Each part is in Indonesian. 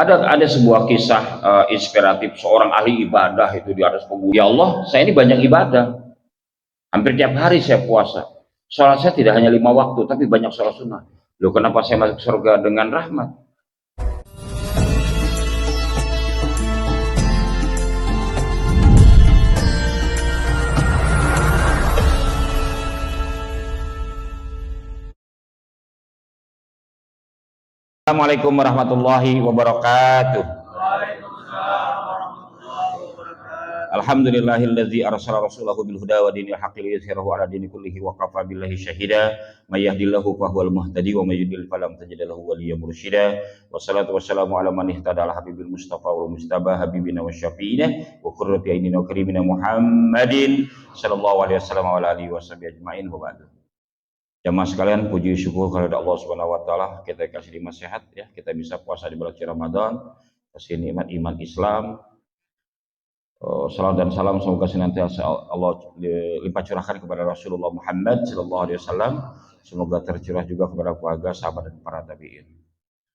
Ada sebuah kisah inspiratif seorang ahli ibadah itu di atas punggung. Ya Allah, saya ini banyak ibadah. Hampir tiap hari saya puasa. Sholat saya tidak hanya 5 waktu, tapi banyak sholat sunnah. Loh, kenapa saya masuk surga dengan rahmat? Assalamualaikum warahmatullahi wabarakatuh. Alhamdulillahilladzi arsala rasulahu bil huda wa dinil haqqi liyuzhirahu 'ala dini kullihi wa kafa billahi syahida. May yahdihillahu fahuwal muhtadi wa may yudlil falam tajid lahu waliyyan mursyida. Wassalatu wassalamu 'ala man ihtada al habibil mustafa wal mustaba habibina wa syafiina wa qurrati a'yunina wa karimina Muhammadin sallallahu alaihi wasallam wa ala alihi washabihi ajmain wa ba'du. Jamaah sekalian, puji syukur kepada Allah Subhanahu wa taala, kita kasih nikmat sehat ya, kita bisa puasa di bulan Ramadan, kasih nikmat iman Islam. Salam dan salam semoga senantiasa Allah limpah curahkan kepada Rasulullah Muhammad sallallahu alaihi wasallam. Semoga tercurah juga kepada keluarga, sahabat dan para tabi'in.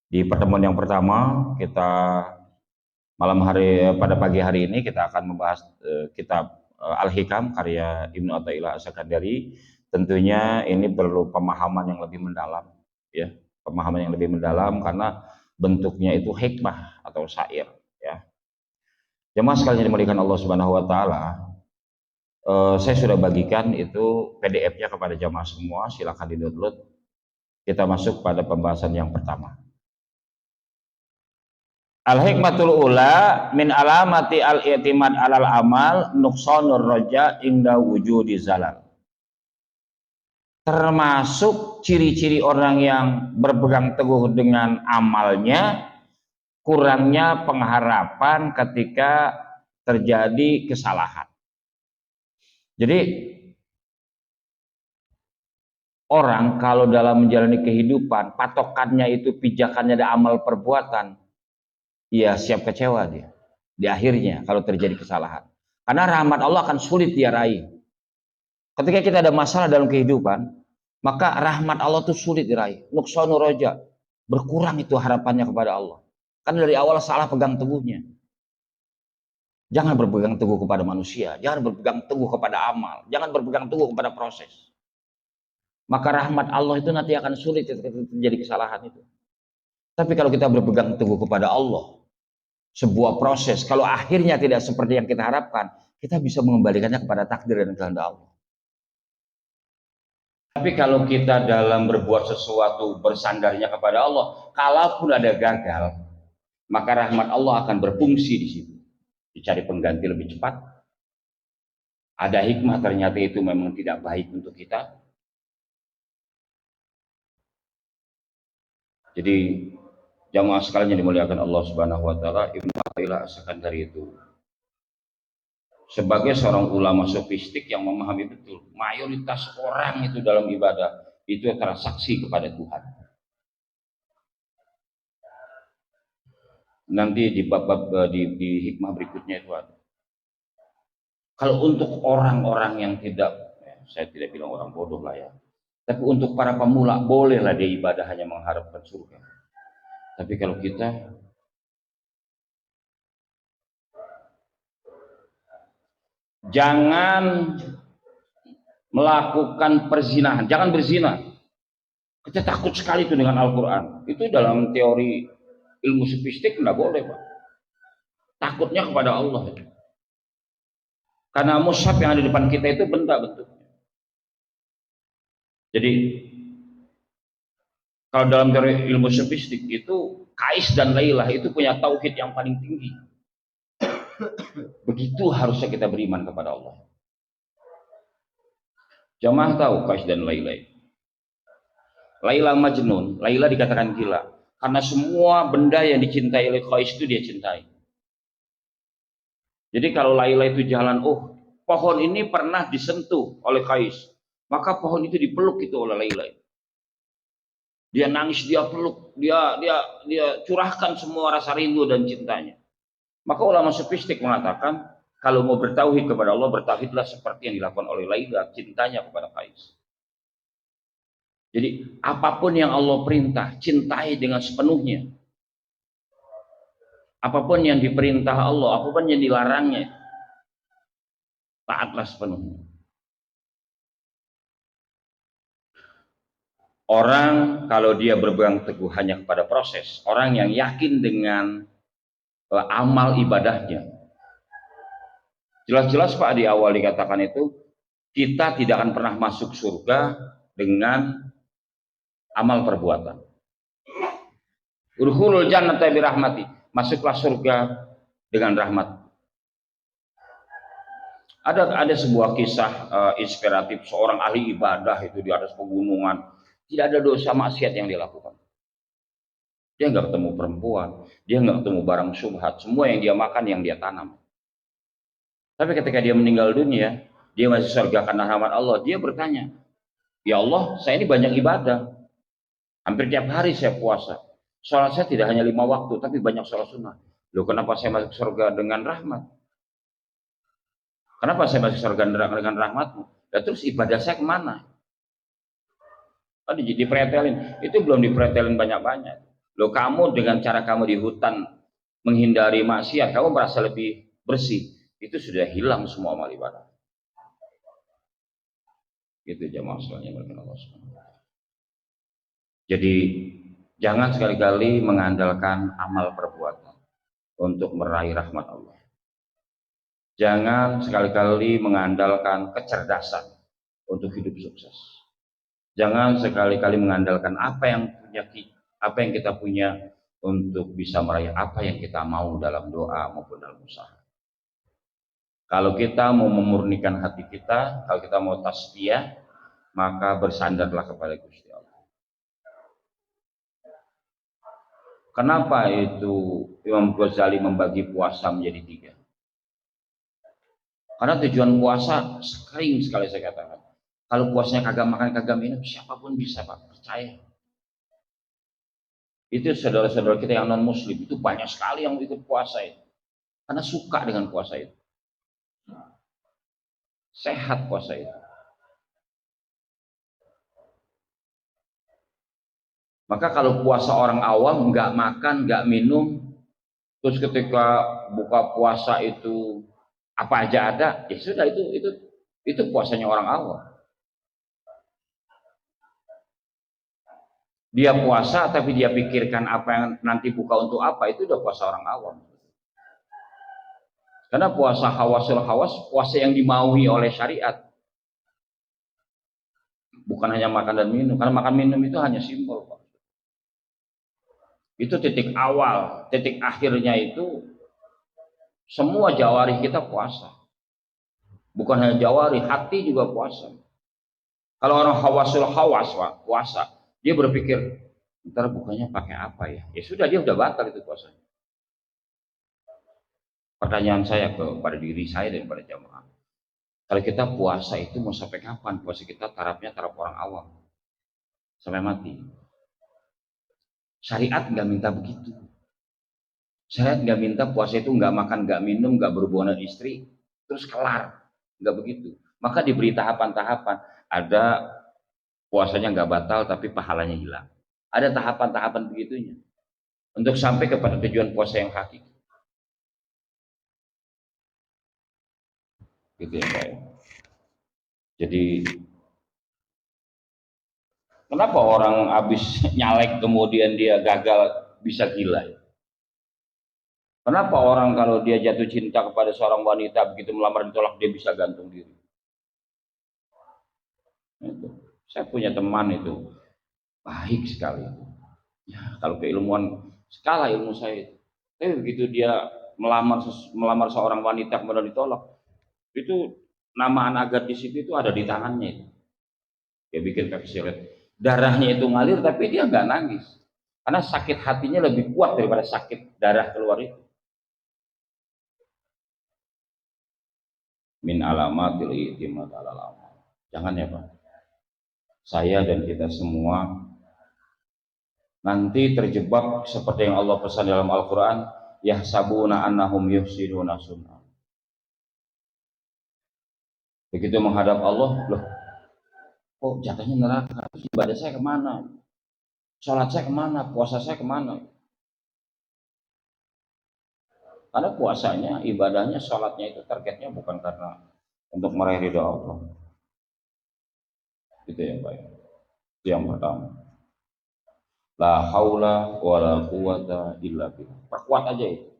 Di pertemuan yang pertama kita pada pagi hari ini kita akan membahas kitab Al-Hikam karya Ibnu Athaillah As-Sakandari. Tentunya ini perlu pemahaman yang lebih mendalam ya, pemahaman yang lebih mendalam karena bentuknya itu hikmah atau syair ya. Jemaah sekalian dimuliakan Allah Subhanahu wa taala, saya sudah bagikan itu PDF-nya kepada jemaah semua, silakan di-download. Kita masuk pada pembahasan yang pertama. Al-hikmatul ula min alamati al-i'timad alal amal nuqsanur raja inda wujudi zalal. Termasuk ciri-ciri orang yang berpegang teguh dengan amalnya, kurangnya pengharapan ketika terjadi kesalahan. Jadi orang kalau dalam menjalani kehidupan patokannya itu pijakannya ada amal perbuatan, ya siap kecewa dia di akhirnya kalau terjadi kesalahan. Karena rahmat Allah akan sulit dia raih. Ketika kita ada masalah dalam kehidupan, maka rahmat Allah itu sulit diraih. Nuqsanur raja, berkurang itu harapannya kepada Allah. Kan dari awal salah pegang teguhnya. Jangan berpegang teguh kepada manusia, jangan berpegang teguh kepada amal, jangan berpegang teguh kepada proses. Maka rahmat Allah itu nanti akan sulit terjadi kesalahan itu. Tapi kalau kita berpegang teguh kepada Allah, sebuah proses, kalau akhirnya tidak seperti yang kita harapkan, kita bisa mengembalikannya kepada takdir dan kehendak Allah. Tapi kalau kita dalam berbuat sesuatu bersandarnya kepada Allah, kalaupun ada gagal, maka rahmat Allah akan berfungsi di situ. Dicari pengganti lebih cepat. Ada hikmah ternyata itu memang tidak baik untuk kita. Jadi jamaah sekalian yang dimuliakan Allah Subhanahu wa taala, Ibnu Athaillah As-Sakandari itu sebagai seorang ulama sofistik yang memahami betul mayoritas orang itu dalam ibadah itu transaksi kepada Tuhan. Nanti di bab-bab di hikmah berikutnya itu ada. Kalau untuk orang-orang yang tidak, saya tidak bilang orang bodoh lah ya, tapi untuk para pemula bolehlah dia ibadah hanya mengharapkan surga. Tapi kalau kita jangan melakukan perzinahan, jangan berzina. Kita takut sekali itu dengan Al-Quran. Itu dalam teori ilmu sofistik nggak boleh, Pak. Takutnya kepada Allah. Karena mushaf yang ada di depan kita itu benda bentuknya. Jadi kalau dalam teori ilmu sofistik itu Kais dan Lailah itu punya tauhid yang paling tinggi. Begitu harusnya kita beriman kepada Allah. Jamaah tahu Kais dan Lailah. Laila Majnun, Laila dikatakan gila karena semua benda yang dicintai oleh Kais itu dia cintai. Jadi kalau Laila itu jalan, oh pohon ini pernah disentuh oleh Kais, maka pohon itu dipeluk itu oleh Laila. Dia nangis, dia peluk, dia curahkan semua rasa rindu dan cintanya. Maka ulama sofistik mengatakan kalau mau bertauhid kepada Allah, bertauhidlah seperti yang dilakukan oleh Laila, cintanya kepada Kais. Jadi apapun yang Allah perintah, cintai dengan sepenuhnya. Apapun yang diperintah Allah, apapun yang dilarangnya, taatlah sepenuhnya. Orang kalau dia berpegang teguh hanya kepada proses, orang yang yakin dengan amal ibadahnya. Jelas-jelas Pak di awal dikatakan itu, kita tidak akan pernah masuk surga dengan amal perbuatan. Udkhulul jannata bi rahmati, masuklah surga dengan rahmat. Ada sebuah kisah inspiratif seorang ahli ibadah itu di atas pegunungan, tidak ada dosa maksiat yang dilakukan. Dia nggak ketemu perempuan, dia nggak ketemu barang syubhat, semua yang dia makan yang dia tanam. Tapi ketika dia meninggal dunia, dia masih surga karena rahmat Allah. Dia bertanya, ya Allah, saya ini banyak ibadah, hampir tiap hari saya puasa. Sholat saya tidak hanya 5 waktu, tapi banyak sholat sunnah. Loh, kenapa saya masuk surga dengan rahmat? Kenapa saya masuk surga dengan rahmatmu? Dan terus ibadah saya kemana? Tadi dipretelin, itu belum dipretelin banyak-banyak. Loh, kamu dengan cara kamu di hutan menghindari maksiat, kamu merasa lebih bersih. Itu sudah hilang semua amal ibadah. Itu jamaah sekalian yang Allah SWT. Jadi jangan sekali-kali mengandalkan amal perbuatan untuk meraih rahmat Allah. Jangan sekali-kali mengandalkan kecerdasan untuk hidup sukses. Jangan sekali-kali mengandalkan apa yang kita punya untuk bisa meraih apa yang kita mau dalam doa maupun dalam usaha. Kalau kita mau memurnikan hati kita, kalau kita mau tasbiyah, maka bersandarlah kepada Gusti Allah. Kenapa itu Imam Ghazali membagi puasa menjadi 3? Karena tujuan puasa sering sekali saya katakan, kalau puasanya kagak makan kagak minum, siapapun bisa Pak, percaya. Itu saudara-saudara kita yang non muslim itu banyak sekali yang ikut puasa itu, karena suka dengan puasa itu, sehat puasa itu. Maka kalau puasa orang awam nggak makan nggak minum, terus ketika buka puasa itu apa aja ada, ya sudah itu puasanya orang awam. Dia puasa tapi dia pikirkan apa yang nanti buka untuk apa, itu udah puasa orang awam. Karena puasa hawasul hawas, puasa yang dimaui oleh syariat. Bukan hanya makan dan minum, karena makan minum itu hanya simbol Pak. Itu titik awal, titik akhirnya itu semua jawari kita puasa. Bukan hanya jawari, hati juga puasa. Kalau orang hawasul hawas Pak, puasa, dia berpikir, ntar bukanya pakai apa ya? Ya sudah, dia udah batal itu puasanya. Pertanyaan saya kepada diri saya dan pada jamaah, kalau kita puasa itu mau sampai kapan? Puasa kita tarafnya taraf orang awam, sampai mati. Syariat nggak minta begitu. Syariat nggak minta puasa itu nggak makan, nggak minum, nggak berhubungan dengan istri, terus kelar. Nggak begitu. Maka diberi tahapan-tahapan. Ada puasanya nggak batal tapi pahalanya hilang. Ada tahapan-tahapan begitunya untuk sampai kepada tujuan puasa yang hakiki. Gitu ya Pak. Jadi kenapa orang habis nyalek kemudian dia gagal bisa gila? Kenapa orang kalau dia jatuh cinta kepada seorang wanita begitu melamar ditolak dia bisa gantung diri? Itu. Saya punya teman itu baik sekali. Ya, kalau keilmuan skala ilmu saya itu. Tapi begitu dia melamar seorang wanita kemudian ditolak, itu nama anak gadis itu ada di tangannya itu. Dia bikin kaki silet. Darahnya itu ngalir tapi dia nggak nangis. Karena sakit hatinya lebih kuat daripada sakit darah keluar itu. Min alamatil i'timad alal amal. Jangan ya Pak. Saya dan kita semua nanti terjebak seperti yang Allah pesan dalam Al-Quran, yahsabuna annahum yuhsinuna sun'a. Begitu menghadap Allah, loh kok jatuhnya neraka, terus ibadah saya kemana, sholat saya kemana, puasa saya kemana? Karena puasanya, ibadahnya, sholatnya itu targetnya bukan karena untuk meraih ridha Allah. Itu yang baik. Itu yang pertama. La haula wa la quwata illa billah. Perkuat aja itu.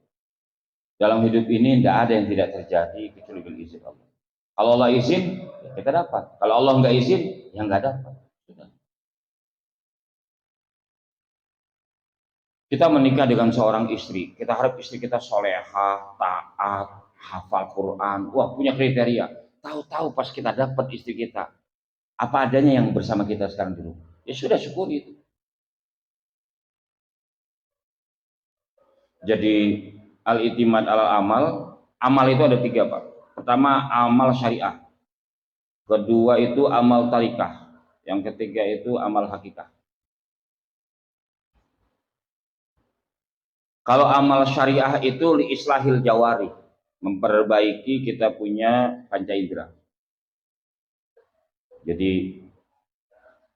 Dalam hidup ini tidak ada yang tidak terjadi kecuali dengan izin Allah. Kalau Allah izin, ya kita dapat. Kalau Allah nggak izin, ya nggak dapat. Sudah. Kita menikah dengan seorang istri, kita harap istri kita solehah, taat, hafal Quran, wah punya kriteria. Tahu-tahu pas kita dapat istri kita, apa adanya yang bersama kita sekarang dulu. Ya sudah syukuri itu. Jadi al-itimad al-amal, amal itu ada 3 Pak. Pertama amal syariah, kedua itu amal tarikah, yang ketiga itu amal hakikah. Kalau amal syariah itu li islahil jawari, memperbaiki kita punya panca indera. Jadi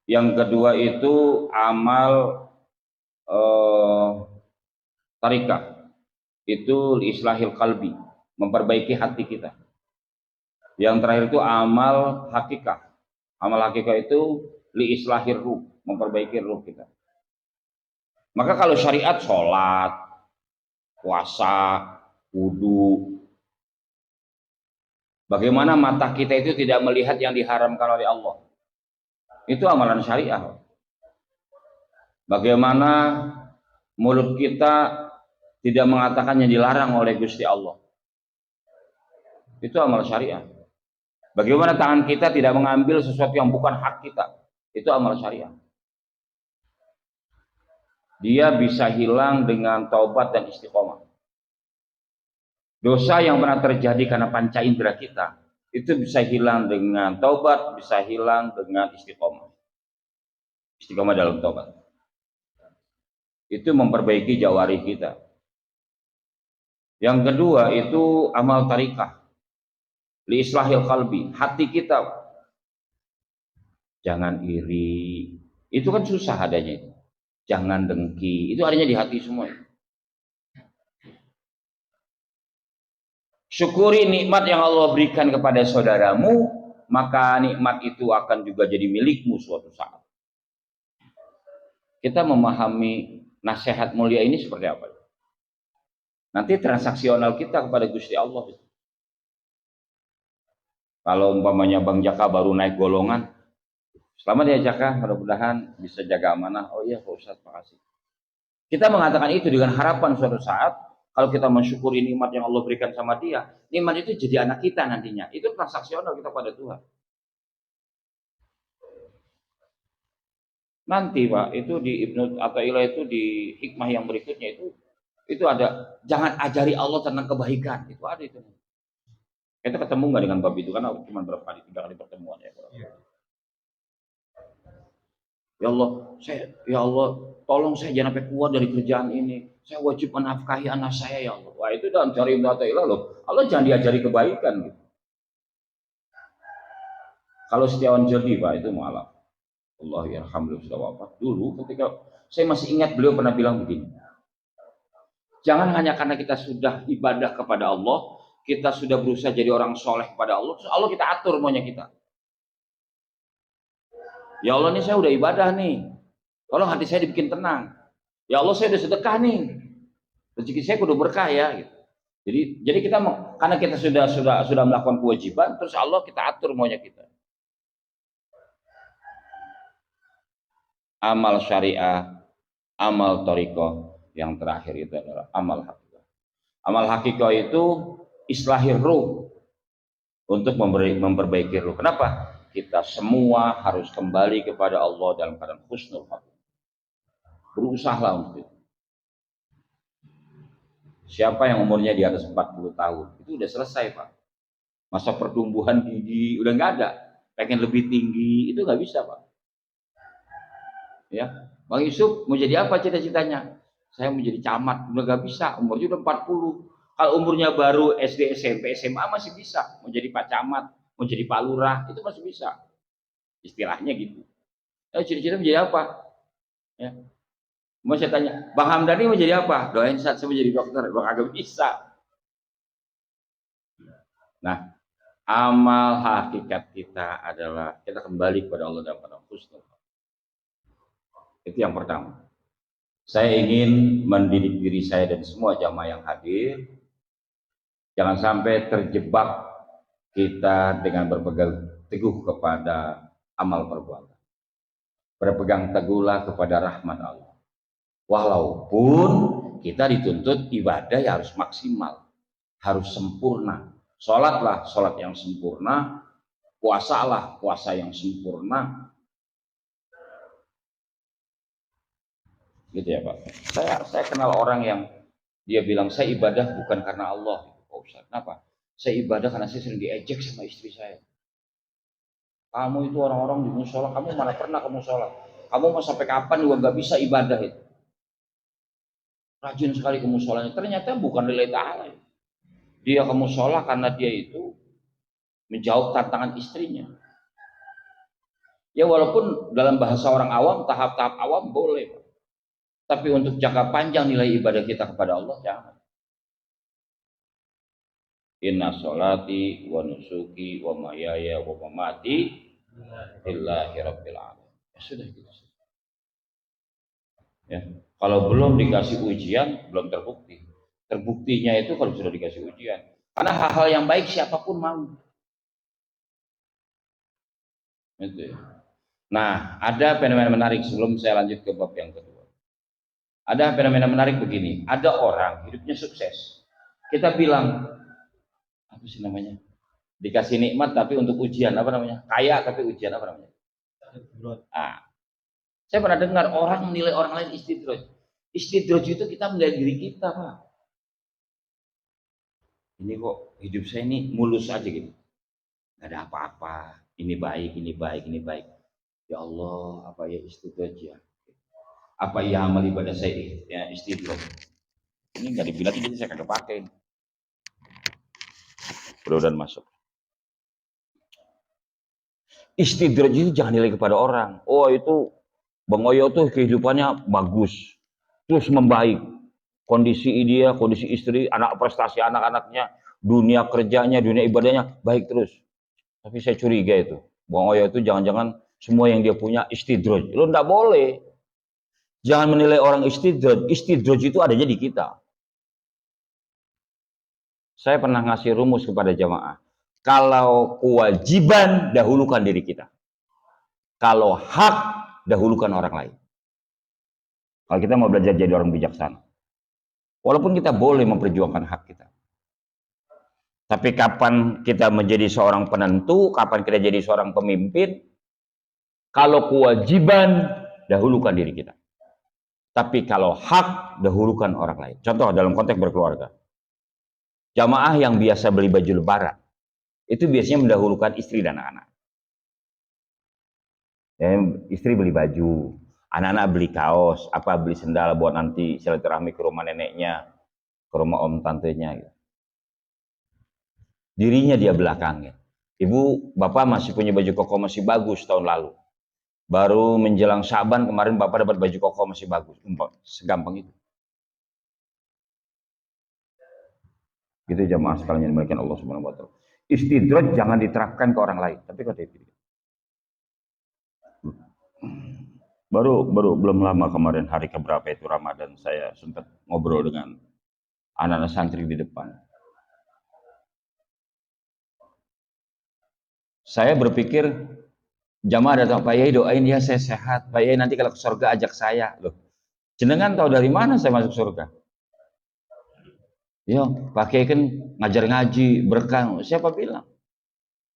yang kedua itu amal tarikah, itu li islahil qalbi, memperbaiki hati kita. Yang terakhir itu amal hakikah. Amal hakikah itu li islahir ruh, memperbaiki ruh kita. Maka kalau syariat sholat, puasa, wudhu, bagaimana mata kita itu tidak melihat yang diharamkan oleh Allah, itu amalan syariah. Bagaimana mulut kita tidak mengatakan yang dilarang oleh Gusti Allah, itu amal syariah. Bagaimana tangan kita tidak mengambil sesuatu yang bukan hak kita, itu amal syariah. Dia bisa hilang dengan taubat dan istiqomah. Dosa yang pernah terjadi karena panca indera kita, itu bisa hilang dengan taubat, bisa hilang dengan istiqomah. Istiqomah dalam taubat. Itu memperbaiki jawari kita. Yang kedua itu amal tarikah. Li islahil qalbi, hati kita. Jangan iri. Itu kan susah adanya itu. Jangan dengki, itu adanya di hati semua. Syukuri nikmat yang Allah berikan kepada saudaramu, maka nikmat itu akan juga jadi milikmu suatu saat. Kita memahami nasihat mulia ini seperti apa? Nanti transaksional kita kepada Gusti Allah. Kalau umpamanya Bang Jaka baru naik golongan, selamat ya Jaka, mudah-mudahan bisa jaga amanah. Oh iya Pak Ustadz, makasih. Kita mengatakan itu dengan harapan suatu saat, kalau kita mensyukuri nikmat yang Allah berikan sama dia, nikmat itu jadi anak kita nantinya. Itu transaksional kita pada Tuhan. Nanti Pak, itu di Ibnu Athaillah itu di hikmah yang berikutnya itu ada, jangan ajari Allah tentang kebaikan. Itu ada itu. Kita ketemu nggak dengan bab itu? Karena cuma berapa kali, 3 kali pertemuan ya. Ya Allah, ya Allah, tolong saya jangan sampai keluar dari kerjaan ini. Saya wajib menafkahi anak saya ya Allah. Wah itu dalam cara Ibnu Athaillah loh. Allah jangan diajari kebaikan gitu. Kalau Setiawan Jernih Pak itu mualaf. Allah ya alhamdulillah sudah wafat. Dulu ketika saya masih ingat beliau pernah bilang begini. Jangan hanya karena kita sudah ibadah kepada Allah, kita sudah berusaha jadi orang soleh kepada Allah, terus Allah kita atur maunya kita. Ya Allah nih saya udah ibadah nih, tolong hati saya dibikin tenang. Ya Allah saya udah sedekah nih, rezeki saya kudu berkah ya. Gitu. Jadi kita karena kita sudah melakukan kewajiban, terus Allah kita atur maunya kita. Amal syariah, amal thariqah, yang terakhir itu adalah amal hakikah. Amal hakikah itu islahir ruh, untuk memperbaiki ruh. Kenapa? Kita semua harus kembali kepada Allah dalam keadaan husnul khatimah. Berusahalah untuk itu. Siapa yang umurnya di atas 40 tahun, itu udah selesai Pak. Masa pertumbuhan gigi udah nggak ada. Pengen lebih tinggi, itu nggak bisa Pak. Ya, Bang Yusuf mau jadi apa cita-citanya? Saya mau jadi camat, udah nggak bisa, umurnya udah 40. Kalau umurnya baru SD, SMP, SMA masih bisa. Mau jadi Pak Camat, mau jadi Pak Lurah, itu masih bisa. Istilahnya gitu. Cita-cita menjadi apa? Ya. Mau saya tanya, Bang Hamdani mau jadi apa? Doain saat saya menjadi dokter, Bang agak bisa. Nah, amal hakikat kita adalah kita kembali kepada Allah dan pada husnul. Itu yang pertama. Saya ingin mendidik diri saya dan semua jamaah yang hadir, jangan sampai terjebak kita dengan berpegang teguh kepada amal perbuatan. Berpegang teguhlah kepada rahmat Allah. Walaupun kita dituntut ibadah yang harus maksimal, harus sempurna. Sholatlah sholat yang sempurna, puasalah puasa yang sempurna. Gitu ya Pak. Saya kenal orang yang dia bilang saya ibadah bukan karena Allah. Oh, Ustaz, kenapa? Saya ibadah karena saya sering diejek sama istri saya. Kamu itu orang-orang di musola, kamu mana pernah kamu sholat? Kamu mau sampai kapan juga nggak bisa ibadah itu? Rajin sekali ke musolanya. Ternyata bukan lillahi ta'ala. Dia ke musola karena dia itu menjawab tantangan istrinya. Ya walaupun dalam bahasa orang awam, tahap-tahap awam boleh. Tapi untuk jangka panjang nilai ibadah kita kepada Allah, jangan. Inna sholati wa nusuki wa mayaya wa mamati lillahi rabbil alamin. Ya sudah gitu. Ya. Kalau belum dikasih ujian, belum terbukti. Terbuktinya itu kalau sudah dikasih ujian. Karena hal-hal yang baik siapapun mau. Gitu ya. Nah, ada fenomena menarik sebelum saya lanjut ke bab yang kedua. Ada fenomena menarik begini. Ada orang hidupnya sukses. Kita bilang, apa sih namanya? Dikasih nikmat tapi untuk ujian, apa namanya? Kaya tapi ujian, apa namanya? Ah, saya pernah dengar orang menilai orang lain istidraj. Istidraj itu kita menilai diri kita, Pak. Ini kok hidup saya ini mulus aja gitu. Gak ada apa-apa. Ini baik, ini baik, ini baik. Ya Allah, apa ya istidraj ya? Apa ya amal ibadah saya ya istidraj? Ini nggak dibilang, jadi saya kagak pakai. Mudah-mudahan masuk. Istidraj itu jangan nilai kepada orang. Oh itu Bang Oyo tuh kehidupannya bagus, terus membaik. Kondisi dia, kondisi istri, anak prestasi anak-anaknya, dunia kerjanya, dunia ibadahnya baik terus. Tapi saya curiga itu. Bang Oyo itu jangan-jangan semua yang dia punya istidraj. Lo nggak boleh. Jangan menilai orang istidraj. Istidraj itu adanya di kita. Saya pernah ngasih rumus kepada jamaah. Kalau kewajiban, dahulukan diri kita. Kalau hak, dahulukan orang lain. Kalau kita mau belajar jadi orang bijaksana. Walaupun kita boleh memperjuangkan hak kita. Tapi kapan kita menjadi seorang penentu, kapan kita jadi seorang pemimpin, kalau kewajiban, dahulukan diri kita. Tapi kalau hak, dahulukan orang lain. Contoh dalam konteks berkeluarga. Jamaah yang biasa beli baju lebaran, itu biasanya mendahulukan istri dan anak-anak. Istri beli baju, anak-anak beli kaos, apa beli sendal buat nanti silaturahmi ke rumah neneknya, ke rumah om tantenya. Gitu. Dirinya dia belakangnya. Ibu, bapak masih punya baju koko masih bagus tahun lalu. Baru menjelang Syaban kemarin bapak dapat baju koko masih bagus. Segampang itu. Gitu jamaah sekalian yang dimuliakan Allah Subhanahu wa taala. Istidraj jangan diterapkan ke orang lain, tapi ke diri. Baru belum lama kemarin hari keberapa itu Ramadan saya sempat ngobrol dengan anak-anak santri di depan. Saya berpikir jamaah datang, Pak Yai doain ya saya sehat. Pak Yai nanti kalau ke surga ajak saya. Loh, jenengan tahu dari mana saya masuk surga? Ya, Pak Yai kan ngajar ngaji, berkah. Siapa bilang?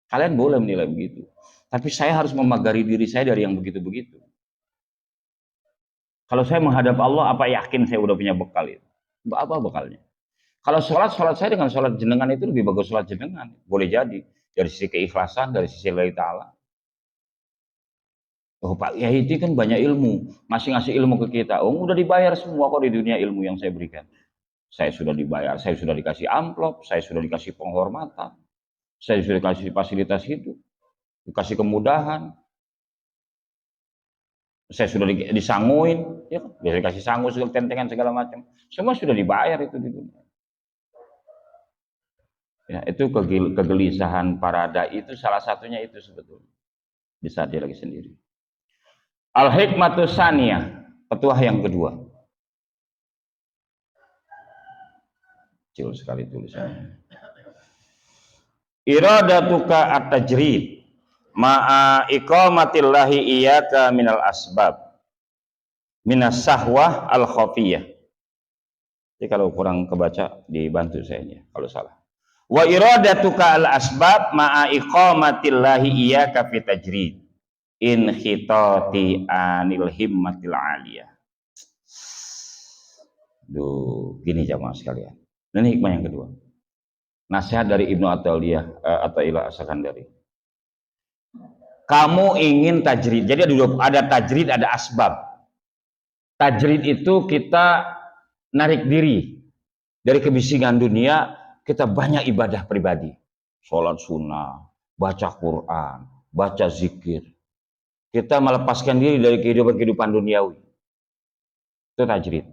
Kalian boleh menilai begitu. Tapi saya harus memagari diri saya dari yang begitu-begitu. Kalau saya menghadap Allah, apa yakin saya udah punya bekal itu? Apa bekalnya? Kalau sholat saya dengan sholat jenengan itu lebih bagus sholat jenengan. Boleh jadi. Dari sisi keikhlasan, dari sisi lillahi ta'ala. Oh Pak Yai itu kan banyak ilmu. Ngasih ilmu ke kita. Oh udah dibayar semua kok di dunia ilmu yang saya berikan. Saya sudah dibayar, saya sudah dikasih amplop, saya sudah dikasih penghormatan. Saya sudah dikasih fasilitas hidup. Dikasih kemudahan. Saya sudah disanguin. Ya, biasa dikasih sangu, segala tentengan, segala macam. Semua sudah dibayar itu di dunia. Ya, itu kegelisahan para dai itu salah satunya itu sebetulnya. Di saat dia lagi sendiri. Al-hikmatu saniyah, petuah yang kedua. Kecil sekali tulisannya. Iradatuka at-tajrid ma'a iqamatillahi iyyaka minal asbab minas sahwah al-khafiyah. Jadi kalau kurang kebaca dibantu saya ya kalau salah. Wa iradatuka al-asbab ma'a iqamatillahi iyyaka fi tajrid in khitati anil himmatil aliyah. Duh, gini jamaah sekalian. Ini hikmah yang kedua. Nasihat dari Ibnu Athaillah As-Sakandari. Kamu ingin tajrid. Jadi ada tajrid, ada asbab. Tajrid itu kita narik diri dari kebisingan dunia, kita banyak ibadah pribadi. Sholat sunnah, baca Quran, baca zikir. Kita melepaskan diri dari kehidupan duniawi. Itu tajrid.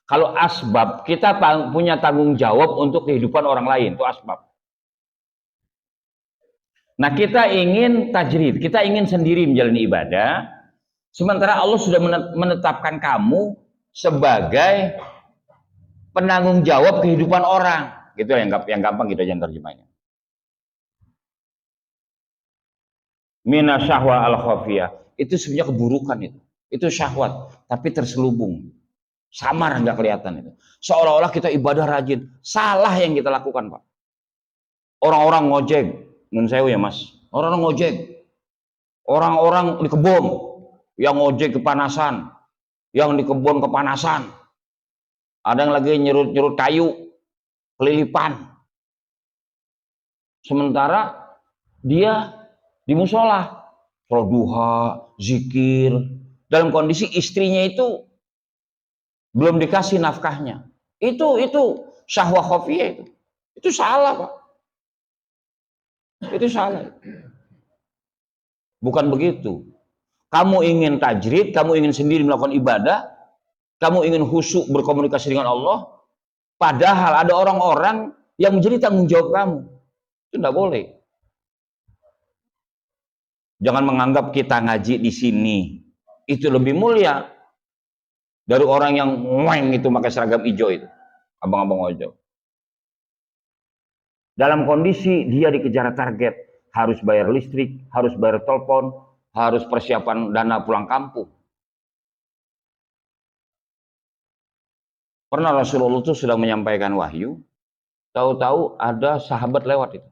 Kalau asbab, kita punya tanggung jawab untuk kehidupan orang lain. Itu asbab. Nah, kita ingin tajrid, kita ingin sendiri menjalani ibadah, sementara Allah sudah menetapkan kamu sebagai penanggung jawab kehidupan orang. Gitu yang gampang gitu aja terjemahnya. Mina syahwa al-khafiyah. Itu sebenarnya keburukan itu. Itu syahwat, tapi terselubung. Samar nggak kelihatan itu. Seolah-olah kita ibadah rajin. Salah yang kita lakukan, Pak. Orang-orang ngojek, nun sewu ya Mas. Orang-orang ngojek. Orang-orang di kebun yang ngojek kepanasan, yang di kebun kepanasan. Ada yang lagi nyerut-nyerut kayu, kelilipan. Sementara dia di musola, sholat duha, zikir, dalam kondisi istrinya itu belum dikasih nafkahnya. Itu syahwah khafiyah itu. Itu salah, Pak. Itu salah. Bukan begitu. Kamu ingin tajrid, kamu ingin sendiri melakukan ibadah, kamu ingin khusyuk berkomunikasi dengan Allah, padahal ada orang-orang yang menjadi tanggung jawab kamu. Itu tidak boleh. Jangan menganggap kita ngaji di sini itu lebih mulia dari orang yang ngueng itu pakai seragam hijau itu, abang-abang ojol. Dalam kondisi dia dikejar target, harus bayar listrik, harus bayar telepon, harus persiapan dana pulang kampung. Pernah Rasulullah itu sedang menyampaikan wahyu, tahu-tahu ada sahabat lewat itu.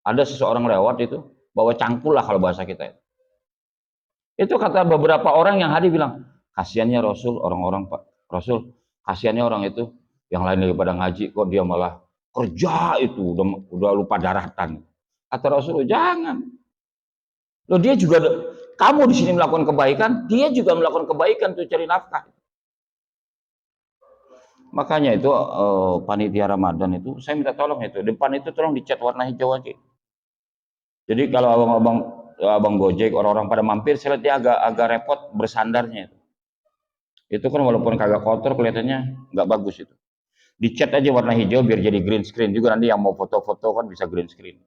Ada seseorang lewat itu, bawa cangkul lah kalau bahasa kita. Itu kata beberapa orang yang hadir bilang, kasihannya Rasul, orang-orang Pak Rasul, kasihannya orang itu yang lain daripada ngaji, kok dia malah kerja itu, udah lupa daratan. Kata Rasul, jangan. Loh dia juga, kamu di sini melakukan kebaikan, dia juga melakukan kebaikan tuh cari nafkah. Makanya itu panitia Ramadan itu, saya minta tolong itu, depan itu tolong dicat warna hijau aja. Jadi kalau abang Gojek, orang-orang pada mampir, saya lihat dia agak repot bersandarnya itu. Itu kan walaupun kagak kotor kelihatannya nggak bagus itu. Dicat aja warna hijau biar jadi green screen juga, nanti yang mau foto-foto kan bisa green screen.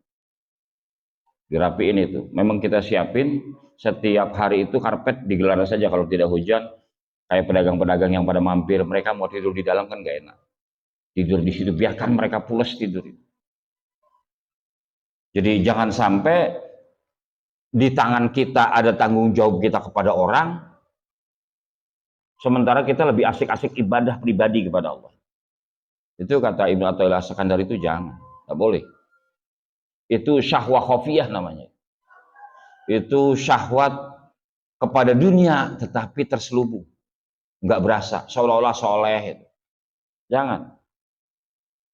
Dirapiin itu. Memang kita siapin setiap hari itu karpet digelar saja kalau tidak hujan. Kayak pedagang-pedagang yang pada mampir, mereka mau tidur di dalam kan nggak enak. Tidur di situ, biarkan mereka pulas tidur. Jadi jangan sampai di tangan kita ada tanggung jawab kita kepada orang, sementara kita lebih asik-asik ibadah pribadi kepada Allah. Itu kata Ibnu Athaillah As-Sakandari itu jangan, nggak boleh. Itu syahwah khafiyah namanya. Itu syahwat kepada dunia tetapi terselubung, nggak berasa, seolah-olah soleh itu. Jangan.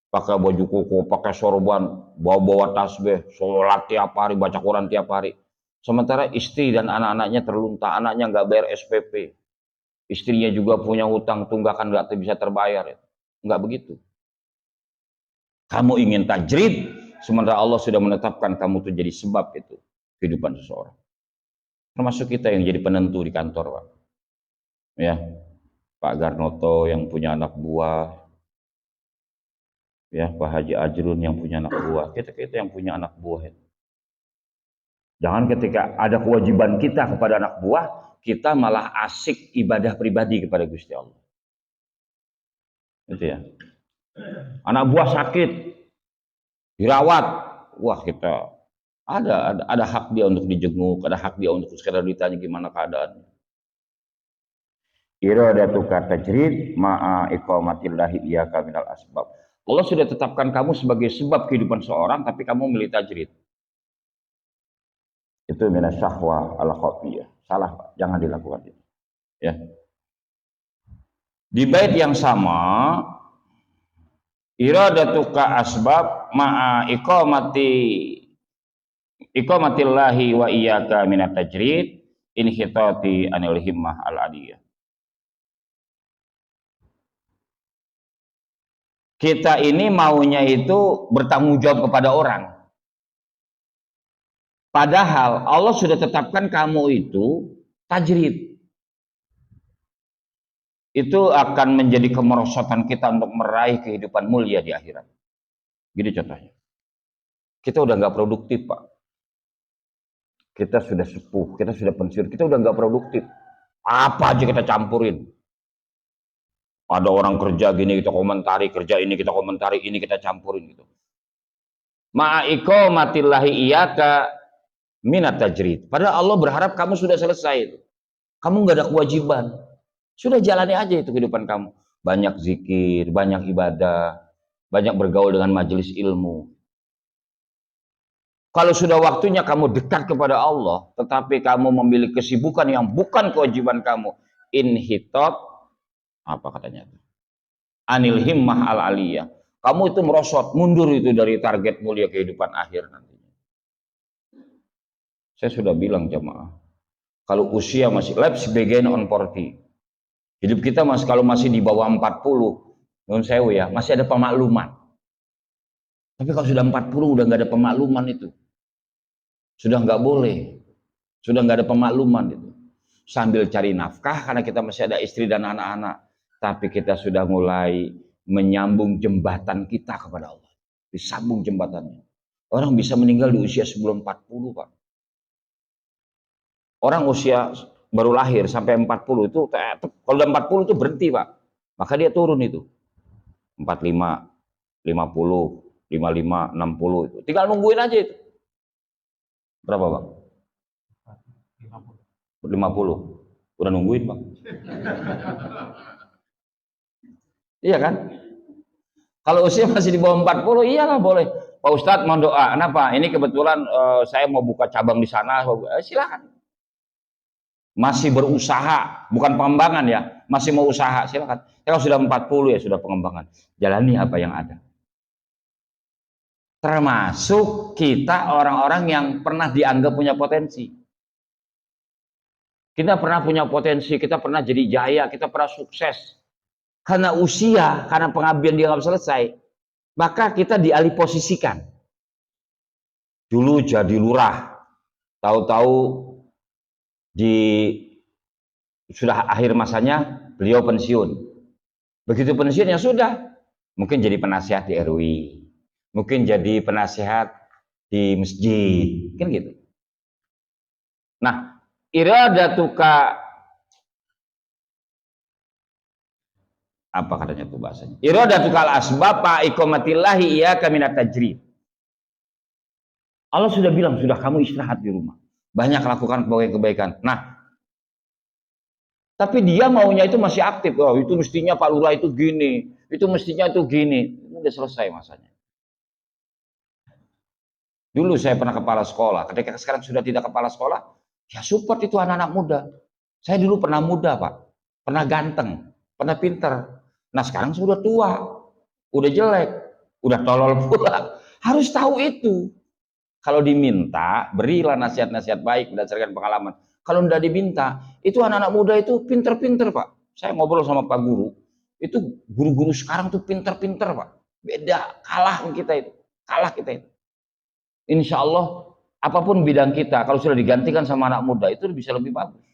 Pakai baju koko, pakai sorban, bawa-bawa tasbih, sholat tiap hari, baca Quran tiap hari. Sementara istri dan anak-anaknya terlunta, anaknya nggak bayar SPP, istrinya juga punya hutang tunggakan nggak bisa terbayar. Nggak begitu. Kamu ingin tajrid, sementara Allah sudah menetapkan kamu itu jadi sebab itu kehidupan seseorang. Termasuk kita yang jadi penentu di kantor, Pak. Ya, Pak Garnoto yang punya anak buah, Ya, Pak Haji Ajrun yang punya anak buah, kita yang punya anak buah. Jangan ketika ada kewajiban kita kepada anak buah, kita malah asik ibadah pribadi kepada Gusti Allah. Gitu ya. Anak buah sakit, dirawat, wah kita ada hak dia untuk dijenguk, ada hak dia untuk sekedar ditanya gimana keadaannya. Iradatuka tajrid ma'a iqamatillahi iyyaka minal asbab. Allah sudah tetapkan kamu sebagai sebab kehidupan seorang, tapi kamu milih tajrid. Itu minas syahwa al khafiyah. Salah, Pak. Jangan dilakukan itu. Ya. Di bait yang sama, iradatuka asbab ma'a iqamatillahi wa iyyaka minat tajrid inhitati anil himmah al aliyah. Kita ini maunya itu bertanggung jawab kepada orang. Padahal Allah sudah tetapkan kamu itu tajrid. Itu akan menjadi kemerosotan kita untuk meraih kehidupan mulia di akhirat. Gini contohnya. Kita udah nggak produktif, Pak. Kita sudah sepuh, kita sudah pensiun, kita udah nggak produktif. Apa aja kita campurin. Ada orang kerja gini kita komentari, kerja ini kita komentari, ini kita campurin gitu. Ma'iko matillahi iyaka minat tajrid. Padahal Allah berharap kamu sudah selesai itu. Kamu nggak ada kewajiban. Sudah jalani aja itu kehidupan kamu. Banyak zikir, banyak ibadah, banyak bergaul dengan majelis ilmu. Kalau sudah waktunya kamu dekat kepada Allah, tetapi kamu memiliki kesibukan yang bukan kewajiban kamu, inhitot, apa katanya? Anil himmah al aliyah. Kamu itu merosot, mundur itu dari target mulia kehidupan akhir nantinya. Saya sudah bilang jemaah, kalau usia masih life begin on 40. Hidup kita kalau masih di bawah 40, nun sewu ya, masih ada pemakluman. Tapi kalau sudah 40 udah nggak ada pemakluman itu. Sudah nggak boleh. Sudah nggak ada pemakluman itu. Sambil cari nafkah karena kita masih ada istri dan anak-anak. Tapi kita sudah mulai menyambung jembatan kita kepada Allah. Disambung jembatannya. Orang bisa meninggal di usia sebelum 40, Pak. Orang usia baru lahir sampai 40 itu, kalau udah 40 itu berhenti, Pak. Maka dia turun itu. 45, 50, 55, 60 itu. Tinggal nungguin aja itu. Berapa, Pak? 50. Udah nungguin, Bang. Iya kan? Kalau usia masih di bawah 40, iyalah boleh. Pak Ustadz mau doa. Kenapa? Ini kebetulan saya mau buka cabang di sana. Silakan. Masih berusaha, bukan pengembangan ya. Masih mau usaha, silakan. Kalau sudah 40 ya sudah pengembangan. Jalani apa yang ada. Termasuk kita orang-orang yang pernah dianggap punya potensi. Kita pernah punya potensi, kita pernah jadi jaya, kita pernah sukses. Karena usia, karena pengabdian dianggap selesai, maka kita dialih posisikan. Dulu jadi lurah, tahu-tahu sudah akhir masanya beliau pensiun. Begitu pensiun ya sudah, mungkin jadi penasihat di RW, mungkin jadi penasihat di masjid, kan gitu. Nah, iradatuka, apa katanya tuh bahasanya? Iradatukal asbab iqamatillahi iyyaka minat tajrid. Allah sudah bilang, sudah kamu istirahat di rumah. Banyak lakukan kebaikan. Nah, tapi dia maunya itu masih aktif. Oh, itu mestinya Pak Lurah itu gini, itu mestinya itu gini. Ini udah selesai masanya. Dulu saya pernah kepala sekolah. Ketika sekarang sudah tidak kepala sekolah, ya support itu anak-anak muda. Saya dulu pernah muda, Pak. Pernah ganteng, pernah pinter. Nah, sekarang sudah tua, udah jelek, udah tolol pula. Harus tahu itu. Kalau diminta, berilah nasihat-nasihat baik berdasarkan pengalaman. Kalau tidak diminta, itu anak-anak muda itu pinter-pinter, Pak. Saya ngobrol sama Pak Guru, itu guru-guru sekarang tuh pinter-pinter, Pak. Beda, kalah kita itu. Kalah kita itu. Insya Allah, apapun bidang kita, kalau sudah digantikan sama anak muda, itu bisa lebih bagus.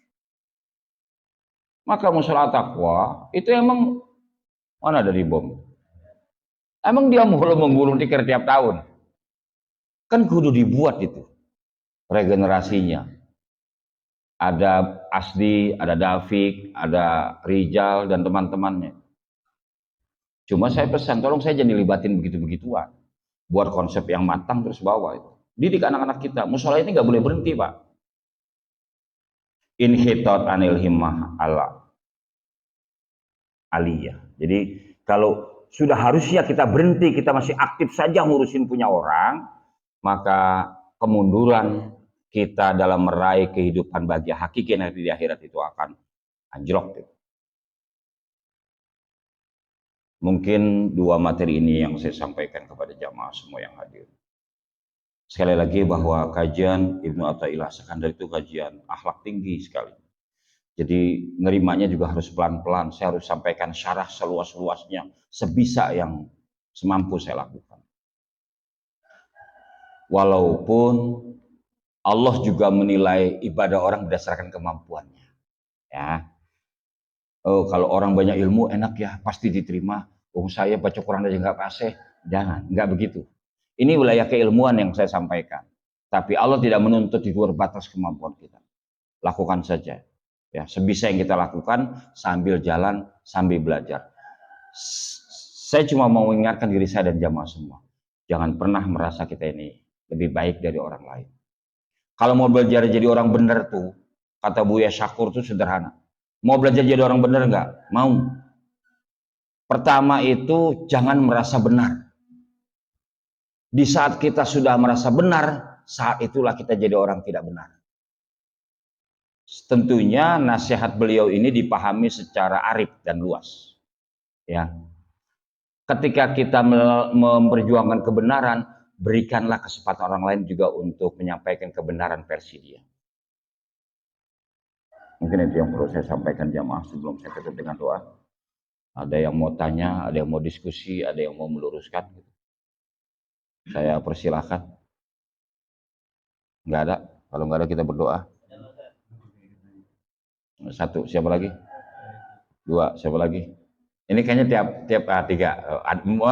Maka musalah takwa, itu emang mana dari bom? Emang dia mau menggulung tikar tiap tahun? Kan kudu dibuat itu regenerasinya. Ada Asdi, ada Davik, ada Rijal dan teman-temannya. Cuma saya pesan, tolong saya jangan dilibatin begitu-begituan. Buat konsep yang matang terus bawa itu. Didik anak-anak kita. Musola ini nggak boleh berhenti, Pak. Inhitot anil himmah ala aliyah. Jadi kalau sudah harusnya kita berhenti, kita masih aktif saja ngurusin punya orang, maka kemunduran kita dalam meraih kehidupan bahagia hakiki nanti di akhirat itu akan anjlok. Mungkin dua materi ini yang saya sampaikan kepada jamaah semua yang hadir. Sekali lagi bahwa kajian Ibnu Athaillah Iskandar itu kajian akhlak tinggi sekali. Jadi nerimanya juga harus pelan-pelan. Saya harus sampaikan syarah seluas-luasnya, sebisa yang semampu saya lakukan. Walaupun Allah juga menilai ibadah orang berdasarkan kemampuannya. Ya. Oh, kalau orang banyak ilmu enak ya, pasti diterima. Oh, saya baca Quran aja nggak fasih. Jangan, nggak begitu. Ini wilayah keilmuan yang saya sampaikan. Tapi Allah tidak menuntut di luar batas kemampuan kita. Lakukan saja. Ya, sebisa yang kita lakukan sambil jalan, sambil belajar. Saya cuma mau mengingatkan diri saya dan jamaah semua. Jangan pernah merasa kita ini lebih baik dari orang lain. Kalau mau belajar jadi orang benar tuh, kata Buya Syakur tuh sederhana. Mau belajar jadi orang benar nggak? Mau. Pertama itu jangan merasa benar. Di saat kita sudah merasa benar, saat itulah kita jadi orang tidak benar. Tentunya nasihat beliau ini dipahami secara arif dan luas. Ya. Ketika kita memperjuangkan kebenaran, berikanlah kesempatan orang lain juga untuk menyampaikan kebenaran versi dia. Mungkin itu yang perlu saya sampaikan jamaah sebelum saya tutup dengan doa. Ada yang mau tanya, ada yang mau diskusi, ada yang mau meluruskan. Saya persilahkan. Nggak ada. Kalau nggak ada kita berdoa. Satu, siapa lagi? Dua, siapa lagi? Ini kayaknya tiap tiga.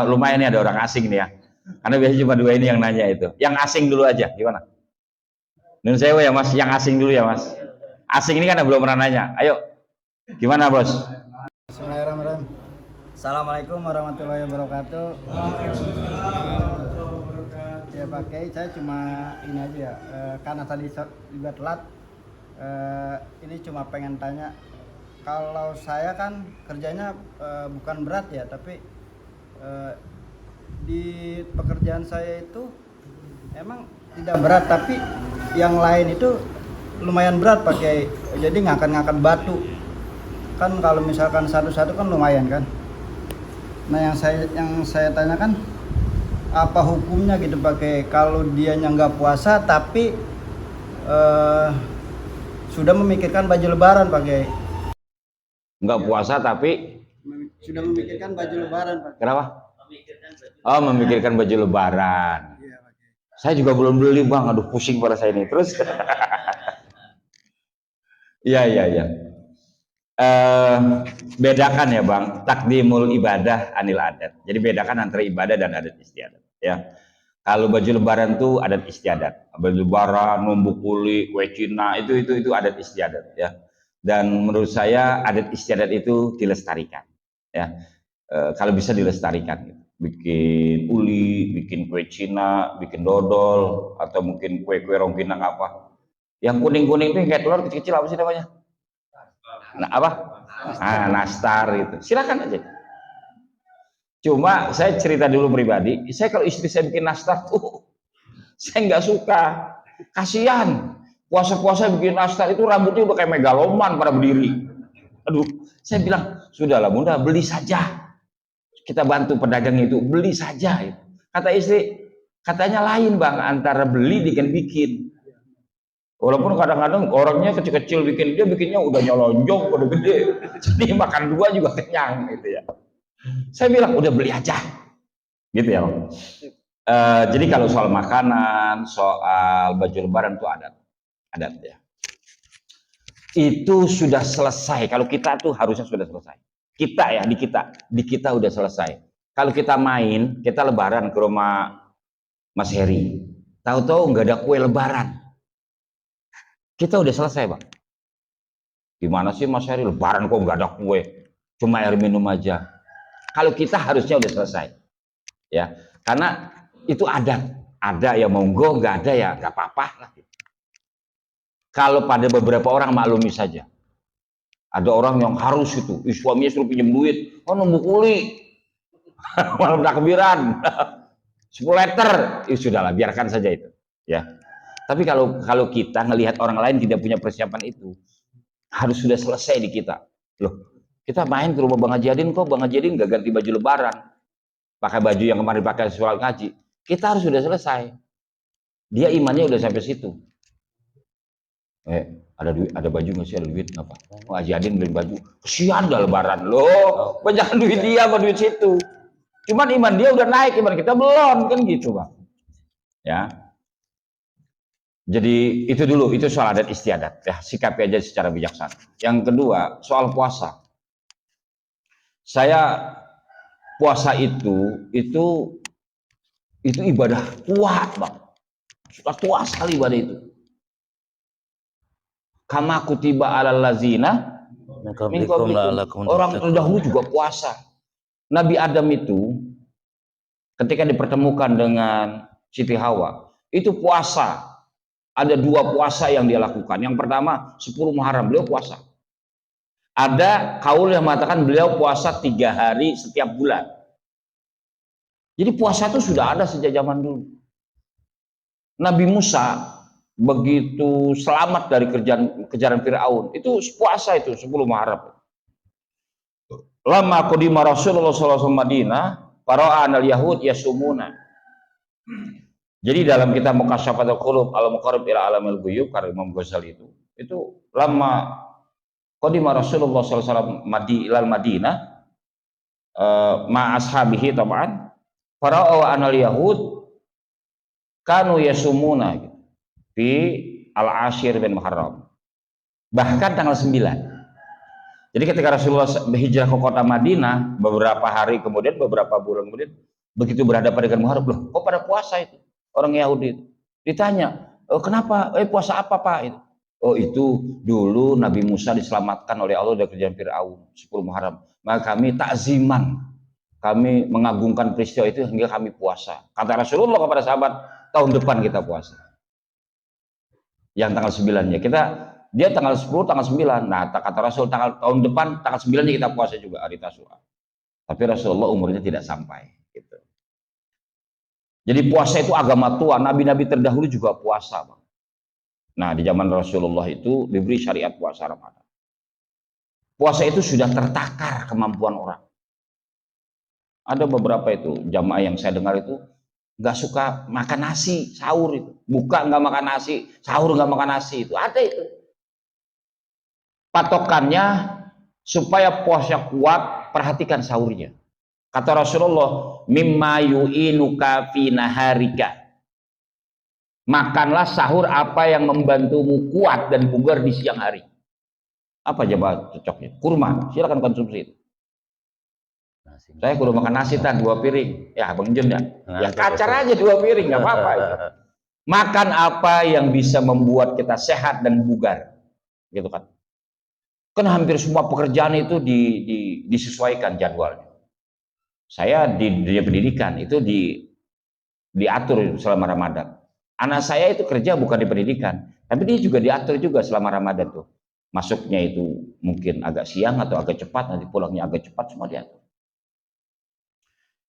Lumayan nih ada orang asing nih ya. Karena biasanya cuma dua ini yang nanya itu. Yang asing dulu aja, gimana? Nun sewu ya mas, yang asing dulu ya mas. Asing ini kan belum pernah nanya. Ayo, gimana bos? Bismillahirrahmanirrahim. Assalamualaikum warahmatullahi wabarakatuh. Ya Pak Kiai, saya cuma ini aja ya, karena tadi juga telat. Ini cuma pengen tanya, kalau saya kan kerjanya bukan berat ya, tapi di pekerjaan saya itu emang tidak berat, tapi yang lain itu lumayan berat Pak Kiai. Jadi ngangkat-ngangkat batu kan, kalau misalkan satu-satu kan lumayan kan. Nah yang saya tanyakan, apa hukumnya gitu Pak Kiai kalau dianya nggak puasa tapi sudah memikirkan baju lebaran Pak Kiai? Nggak puasa tapi Sudah memikirkan baju lebaran Pak Kiai. kenapa? Oh, memikirkan baju lebaran. Iya Pak Kiai. Saya juga belum beli bang, aduh pusing pada saya ini. Terus, iya. Bedakan ya bang, takdimul ibadah anil adat. Jadi bedakan antara ibadah dan adat istiadat. Ya, kalau baju lebaran tuh adat istiadat. Baju lebaran, numbuk kuli, kue Cina itu adat istiadat. Ya, dan menurut saya adat istiadat itu dilestarikan. Ya, kalau bisa dilestarikan. Gitu. Bikin uli, bikin kue Cina, bikin dodol, atau mungkin kue-kue rongginang apa. Yang kuning-kuning itu kayak telur kecil-kecil apa sih namanya? Nah, apa? Ah, nastar itu. Silakan aja. Cuma saya cerita dulu pribadi, saya kalau istri saya bikin nastar tuh saya nggak suka. Kasihan. Puasa-puasa bikin nastar itu rambutnya udah kayak megaloman pada berdiri. Aduh, saya bilang, sudahlah bunda, beli saja. Kita bantu pedagang itu, beli saja. Kata istri, katanya lain bang, antara beli dengan bikin. Walaupun kadang-kadang orangnya kecil-kecil bikin, dia bikinnya udah nyolonjong, udah gede. Jadi makan dua juga kenyang gitu ya. Saya bilang udah beli aja, gitu ya. Jadi kalau soal makanan, soal baju lebaran itu adat ya. Itu sudah selesai. Kalau kita tuh harusnya sudah selesai. Kita ya di kita udah selesai. Kalau kita main, kita lebaran ke rumah Mas Heri, tahu-tahu nggak ada kue lebaran, kita udah selesai, Bang. Gimana sih Mas Heri, lebaran kok nggak ada kue, cuma air minum aja. Kalau kita harusnya udah selesai, ya, karena itu ada ya monggo, nggak ada ya nggak apa-apa lah. Kalau pada beberapa orang maklumi saja. Ada orang yang harus itu, suaminya suruh pinjam duit, oh nunggu kuli, malam takbiran, 10 liter, ya sudahlah, biarkan saja itu, ya. Tapi kalau kita ngelihat orang lain tidak punya persiapan itu, harus sudah selesai di kita. Loh, kita main ke rumah Bang Haji Adin kok, Bang Haji Adin nggak ganti baju lebaran, pakai baju yang kemarin pakai sholat ngaji. Kita harus sudah selesai. Dia imannya udah sampai situ. Ada baju nggak sih, ada duit apa? Oh, Haji Adin beli baju, kesian dah lebaran loh, banyak duit dia apa duit situ. Cuman iman dia udah naik, iman kita belum, kan gitu, Bang. Ya. Jadi itu dulu, itu soal adat istiadat, ya, sikapi aja secara bijaksana. Yang kedua, soal puasa. Saya puasa itu ibadah kuat, Bang. Sudah tua sekali ibadah itu. Kama kutiba alal lazina min qablikum, orang terdahulu juga puasa. Nabi Adam itu ketika dipertemukan dengan Siti Hawa, itu puasa. Ada 2 puasa yang dia lakukan. Yang pertama 10 Muharram beliau puasa. Ada kaul yang mengatakan beliau puasa 3 hari setiap bulan. Jadi puasa itu sudah ada sejak zaman dulu. Nabi Musa begitu selamat dari kejaran Fir'aun, itu puasa itu 10 Muharram. Lama qadima Rasulullah SAW Madinah, fara'an al-yahud yasumuna. Jadi dalam kitab Mukasyafatul Qulub al-Muqarrib ila alamil ghuyub karya Imam Ghazali itu lama qadima Rasulullah SAW ilal Madinah ma ashabihi taban fara'an al-yahud kanu yasumuna di al-ashir bin Muharram, bahkan tanggal 9. Jadi ketika Rasulullah hijrah ke kota Madinah, beberapa hari kemudian, beberapa bulan kemudian, begitu berhadapan dengan Muharram, loh kok pada puasa itu orang Yahudi itu. Ditanya, kenapa, puasa apa Pak itu? Oh itu dulu Nabi Musa diselamatkan oleh Allah dari kerjaan Fir'aun, 10 Muharram, maka kami takziman, kami mengagungkan peristiwa itu hingga kami puasa. Kata Rasulullah kepada sahabat, tahun depan kita puasa. Yang tanggal 9-nya dia tanggal 10, tanggal 9. Nah, kata Rasul tahun depan tanggal 9-nya kita puasa juga hari Tasyrik. Tapi Rasulullah umurnya tidak sampai gitu. Jadi puasa itu agama tua, nabi-nabi terdahulu juga puasa, Bang. Nah, di zaman Rasulullah itu diberi syariat puasa Ramadan. Puasa itu sudah tertakar kemampuan orang. Ada beberapa itu jamaah yang saya dengar itu nggak suka makan nasi sahur, itu buka nggak makan nasi, sahur nggak makan nasi, itu ada itu patokannya. Supaya puasa kuat, perhatikan sahurnya. Kata Rasulullah, mimma yu'inuka fi naharika, makanlah sahur apa yang membantumu kuat dan bugar di siang hari. Apa coba cocoknya? Kurma, silakan konsumsi itu. Saya kudu makan nasi 2 piring. Ya, Bang Jun ya. Ya kacar aja 2 piring, nggak apa-apa. Makan apa yang bisa membuat kita sehat dan bugar, gitu kan? Kan hampir semua pekerjaan itu disesuaikan jadwalnya. Saya di dunia pendidikan itu diatur selama Ramadan. Anak saya itu kerja bukan di pendidikan, tapi dia juga diatur juga selama Ramadan tuh. Masuknya itu mungkin agak siang atau agak cepat, nanti pulangnya agak cepat, semua diatur.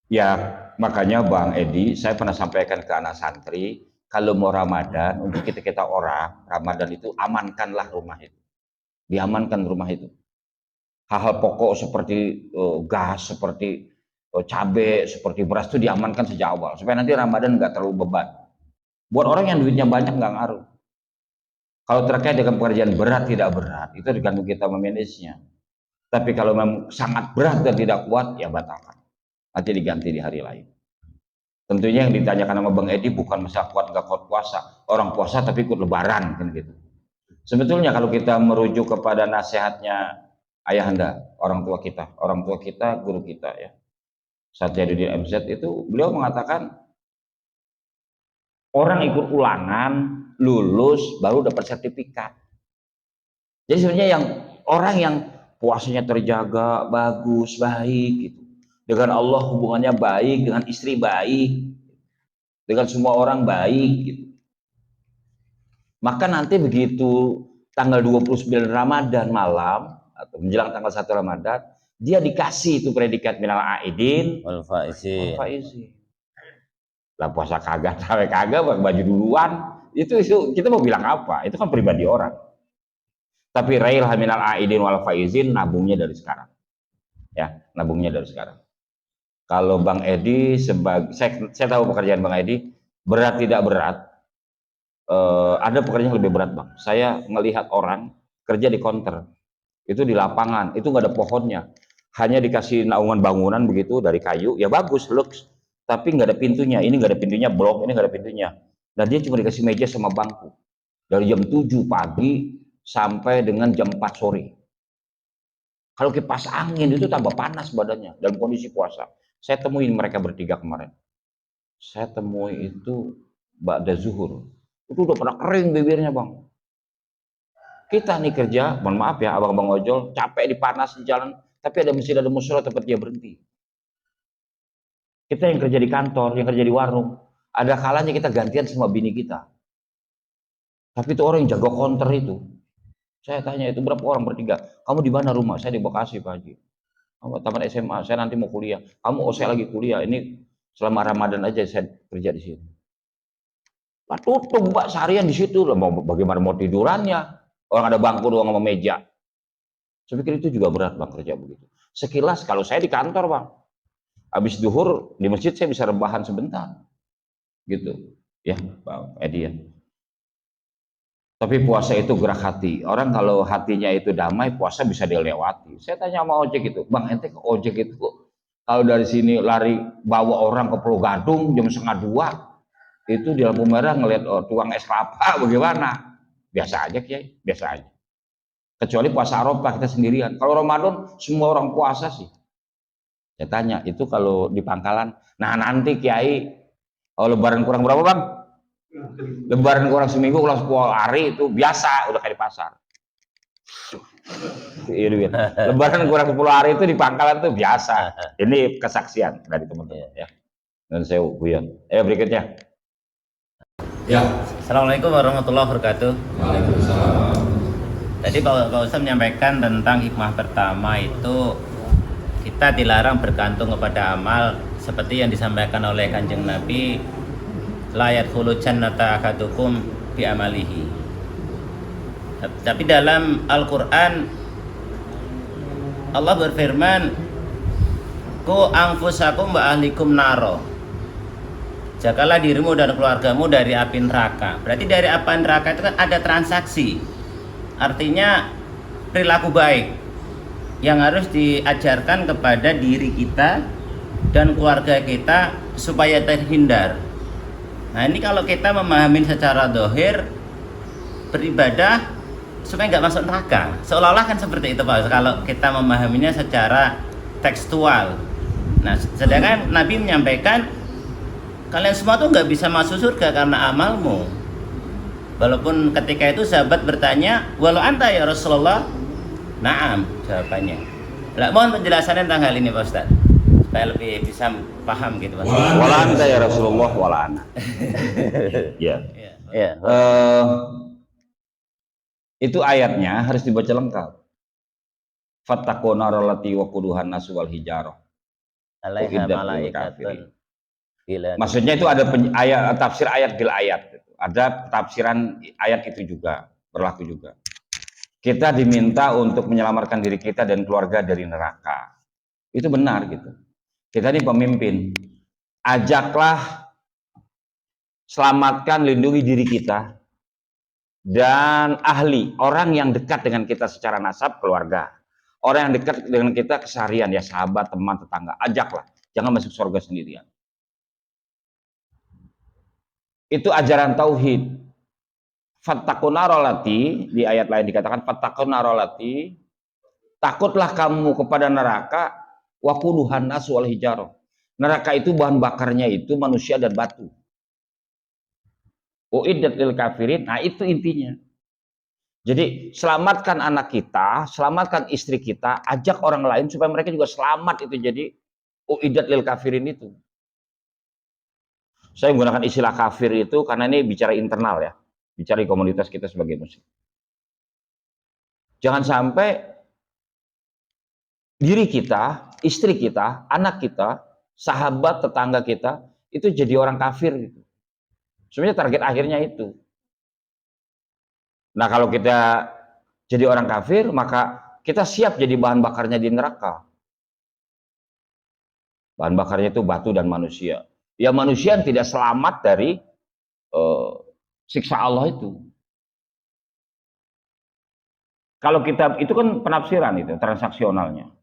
Ya, makanya Bang Edi, saya pernah sampaikan ke anak santri, kalau mau Ramadan, untuk kita orang, Ramadan itu amankanlah rumah itu. Diamankan rumah itu. Hal-hal pokok seperti gas, seperti cabai, seperti beras itu diamankan sejak awal. Supaya nanti Ramadan nggak terlalu beban. Buat orang yang duitnya banyak nggak ngaruh. Kalau terkait dengan pekerjaan berat, tidak berat, itu tergantung kita memanagenya. Tapi kalau memang sangat berat dan tidak kuat, ya batalkan. Nanti diganti di hari lain. Tentunya yang ditanyakan sama Bang Edi bukan masalah kuat nggak kuat puasa. Orang puasa tapi ikut lebaran kan gitu. Sebetulnya kalau kita merujuk kepada nasihatnya ayahanda, orang tua kita, guru kita ya. Satyadudin MZ itu beliau mengatakan orang ikut ulangan lulus baru dapat sertifikat. Jadi sebenarnya yang orang yang puasanya terjaga bagus baik gitu, dengan Allah hubungannya baik, dengan istri baik, dengan semua orang baik gitu, maka nanti begitu tanggal 29 Ramadan malam atau menjelang tanggal 1 Ramadan, dia dikasih itu predikat minal aidin wal faizin. Lah puasa kagak, tawe kagak, pakai baju duluan, itu kita mau bilang apa? Itu kan pribadi orang. Tapi rail minal aidin wal faizin, nabungnya dari sekarang. Ya, nabungnya dari sekarang. Kalau Bang Edi sebagai saya tahu pekerjaan Bang Edi berat tidak berat. Ada pekerjaan yang lebih berat, Bang. Saya melihat orang kerja di konter, itu di lapangan, itu nggak ada pohonnya, hanya dikasih naungan bangunan begitu dari kayu, ya bagus, looks, tapi nggak ada pintunya. Ini nggak ada pintunya, blok ini nggak ada pintunya, dan dia cuma dikasih meja sama bangku dari jam 7 pagi sampai dengan jam 4 sore. Kalau kipas angin itu tambah panas badannya dalam kondisi puasa. Saya temuin mereka bertiga kemarin. Saya temui itu ba'da zuhur. Itu udah pada kering bibirnya, Bang. Kita nih kerja, mohon maaf ya abang-abang ojol, capek di panas di jalan, tapi ada masjid, ada musola tempat dia berhenti. Kita yang kerja di kantor, yang kerja di warung, ada kalanya kita gantian sama bini kita. Tapi itu orang yang jaga konter itu. Saya tanya itu berapa orang bertiga? Kamu di mana rumah? Saya di Bekasi, Pak Haji. Kamu taman SMA, saya nanti mau kuliah. Kamu, oh saya lagi kuliah. Ini selama Ramadan aja saya kerja di sini. Pak tutup, Pak, seharian di situ. Bagaimana mau tidurannya? Orang ada bangku doang sama meja. Saya pikir itu juga berat, Bang, kerja begitu. Sekilas kalau saya di kantor, Bang, habis duhur di masjid saya bisa rebahan sebentar. Gitu. Ya, Bang Edi ya. Tapi puasa itu gerak hati. Orang kalau hatinya itu damai, puasa bisa dilewati. Saya tanya sama ojek itu, Bang, ente ke ojek itu kok kalau dari sini lari bawa orang ke Pulau Gadung jam 1:30, itu di lampu merah ngelihat tukang es kelapa bagaimana? Biasa aja, Kiai, biasa aja. Kecuali puasa Arafah kita sendirian. Kalau Ramadan semua orang puasa sih. Saya tanya, itu kalau di pangkalan, nah nanti Kiai, kalau lebaran kurang berapa, Bang? Lebaran kurang seminggu, kurang 10 hari itu biasa, udah kayak di pasar. Lebaran kurang 10 hari itu di pangkalan itu biasa. Ini kesaksian dari teman-teman ya. Dan saya Buyan. Berikutnya. Ya. Assalamualaikum warahmatullahi wabarakatuh. Waalaikumsalam. Tadi Pak Ustaz menyampaikan tentang hikmah pertama itu kita dilarang bergantung kepada amal seperti yang disampaikan oleh Kanjeng Nabi, la yadkhulu jannata ahadukum bi amalihi. Tapi dalam Al-Qur'an Allah berfirman, ku anfusakum wa ahlikum naro. Jagalah dirimu dan keluargamu dari api neraka. Berarti dari api neraka itu kan ada transaksi. Artinya perilaku baik yang harus diajarkan kepada diri kita dan keluarga kita supaya terhindar. Nah ini kalau kita memahami secara dohir, beribadah supaya nggak masuk neraka, seolah-olah kan seperti itu Pak, kalau kita memahaminya secara tekstual. Nah sedangkan Nabi menyampaikan kalian semua tuh nggak bisa masuk surga karena amalmu. Walaupun ketika itu sahabat bertanya, walau anta ya Rasulullah, naam jawabannya. Lah mohon penjelasannya tentang hal ini Pak Ustaz, supaya lebih bisa paham gitu Pak. Wala anta ya Rasulullah wala ana. Ya. Ya. Itu ayatnya harus dibaca lengkap. Fattaquna rallati waquduhan nasu wal hijarah. Alaiha malaikatun. Maksudnya itu ada ayat, tafsir ayat bil ayat. Ada tafsiran ayat itu juga berlaku juga. Kita diminta untuk menyelamatkan diri kita dan keluarga dari neraka. Itu benar gitu. Kita ini pemimpin. Ajaklah, selamatkan, lindungi diri kita dan ahli, orang yang dekat dengan kita secara nasab, keluarga. Orang yang dekat dengan kita keseharian, ya sahabat, teman, tetangga. Ajaklah, jangan masuk surga sendirian. Itu ajaran tauhid. Fattakunarolati, di ayat lain dikatakan fattakunarolati, takutlah kamu kepada neraka, waquduhan nasu wal hijarah. Neraka itu bahan bakarnya itu manusia dan batu. Uiddat lil kafirin. Nah, itu intinya. Jadi selamatkan anak kita, selamatkan istri kita, ajak orang lain supaya mereka juga selamat, itu jadi uiddat lil kafirin itu. Saya menggunakan istilah kafir itu karena ini bicara internal ya, bicara komunitas kita sebagai muslim. Jangan sampai diri kita, istri kita, anak kita, sahabat, tetangga kita itu jadi orang kafir gitu. Sebenarnya target akhirnya itu. Nah, kalau kita jadi orang kafir, maka kita siap jadi bahan bakarnya di neraka. Bahan bakarnya itu batu dan manusia. Ya, manusia yang tidak selamat dari siksa Allah itu. Kalau kita, itu kan penafsiran itu, transaksionalnya.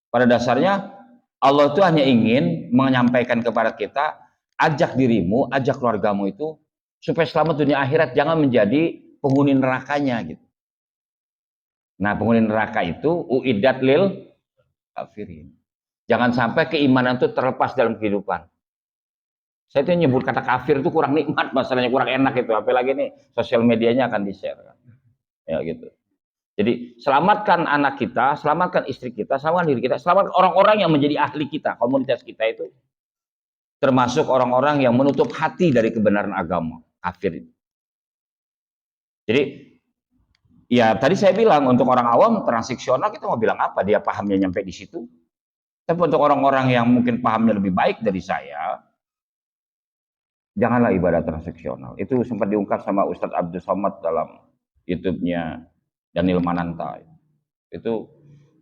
Pada dasarnya, Allah itu hanya ingin menyampaikan kepada kita, ajak dirimu, ajak keluargamu itu, supaya selamat dunia akhirat, jangan menjadi penghuni nerakanya gitu. Nah, penghuni neraka itu uiddat lil kafirin. Jangan sampai keimanan itu terlepas dalam kehidupan. Saya itu nyebut kata kafir itu kurang nikmat, masalahnya kurang enak itu. Apalagi nih sosial medianya akan di-share. Ya gitu. Jadi selamatkan anak kita, selamatkan istri kita, selamatkan diri kita, selamatkan orang-orang yang menjadi ahli kita, komunitas kita itu. Termasuk orang-orang yang menutup hati dari kebenaran agama, kafir itu. Jadi ya tadi saya bilang untuk orang awam transaksional kita mau bilang apa, dia pahamnya nyampe di situ. Tapi untuk orang-orang yang mungkin pahamnya lebih baik dari saya, janganlah ibadah transaksional. Itu sempat diungkap sama Ustadz Abdul Somad dalam YouTube-nya Daniel Mananta. Itu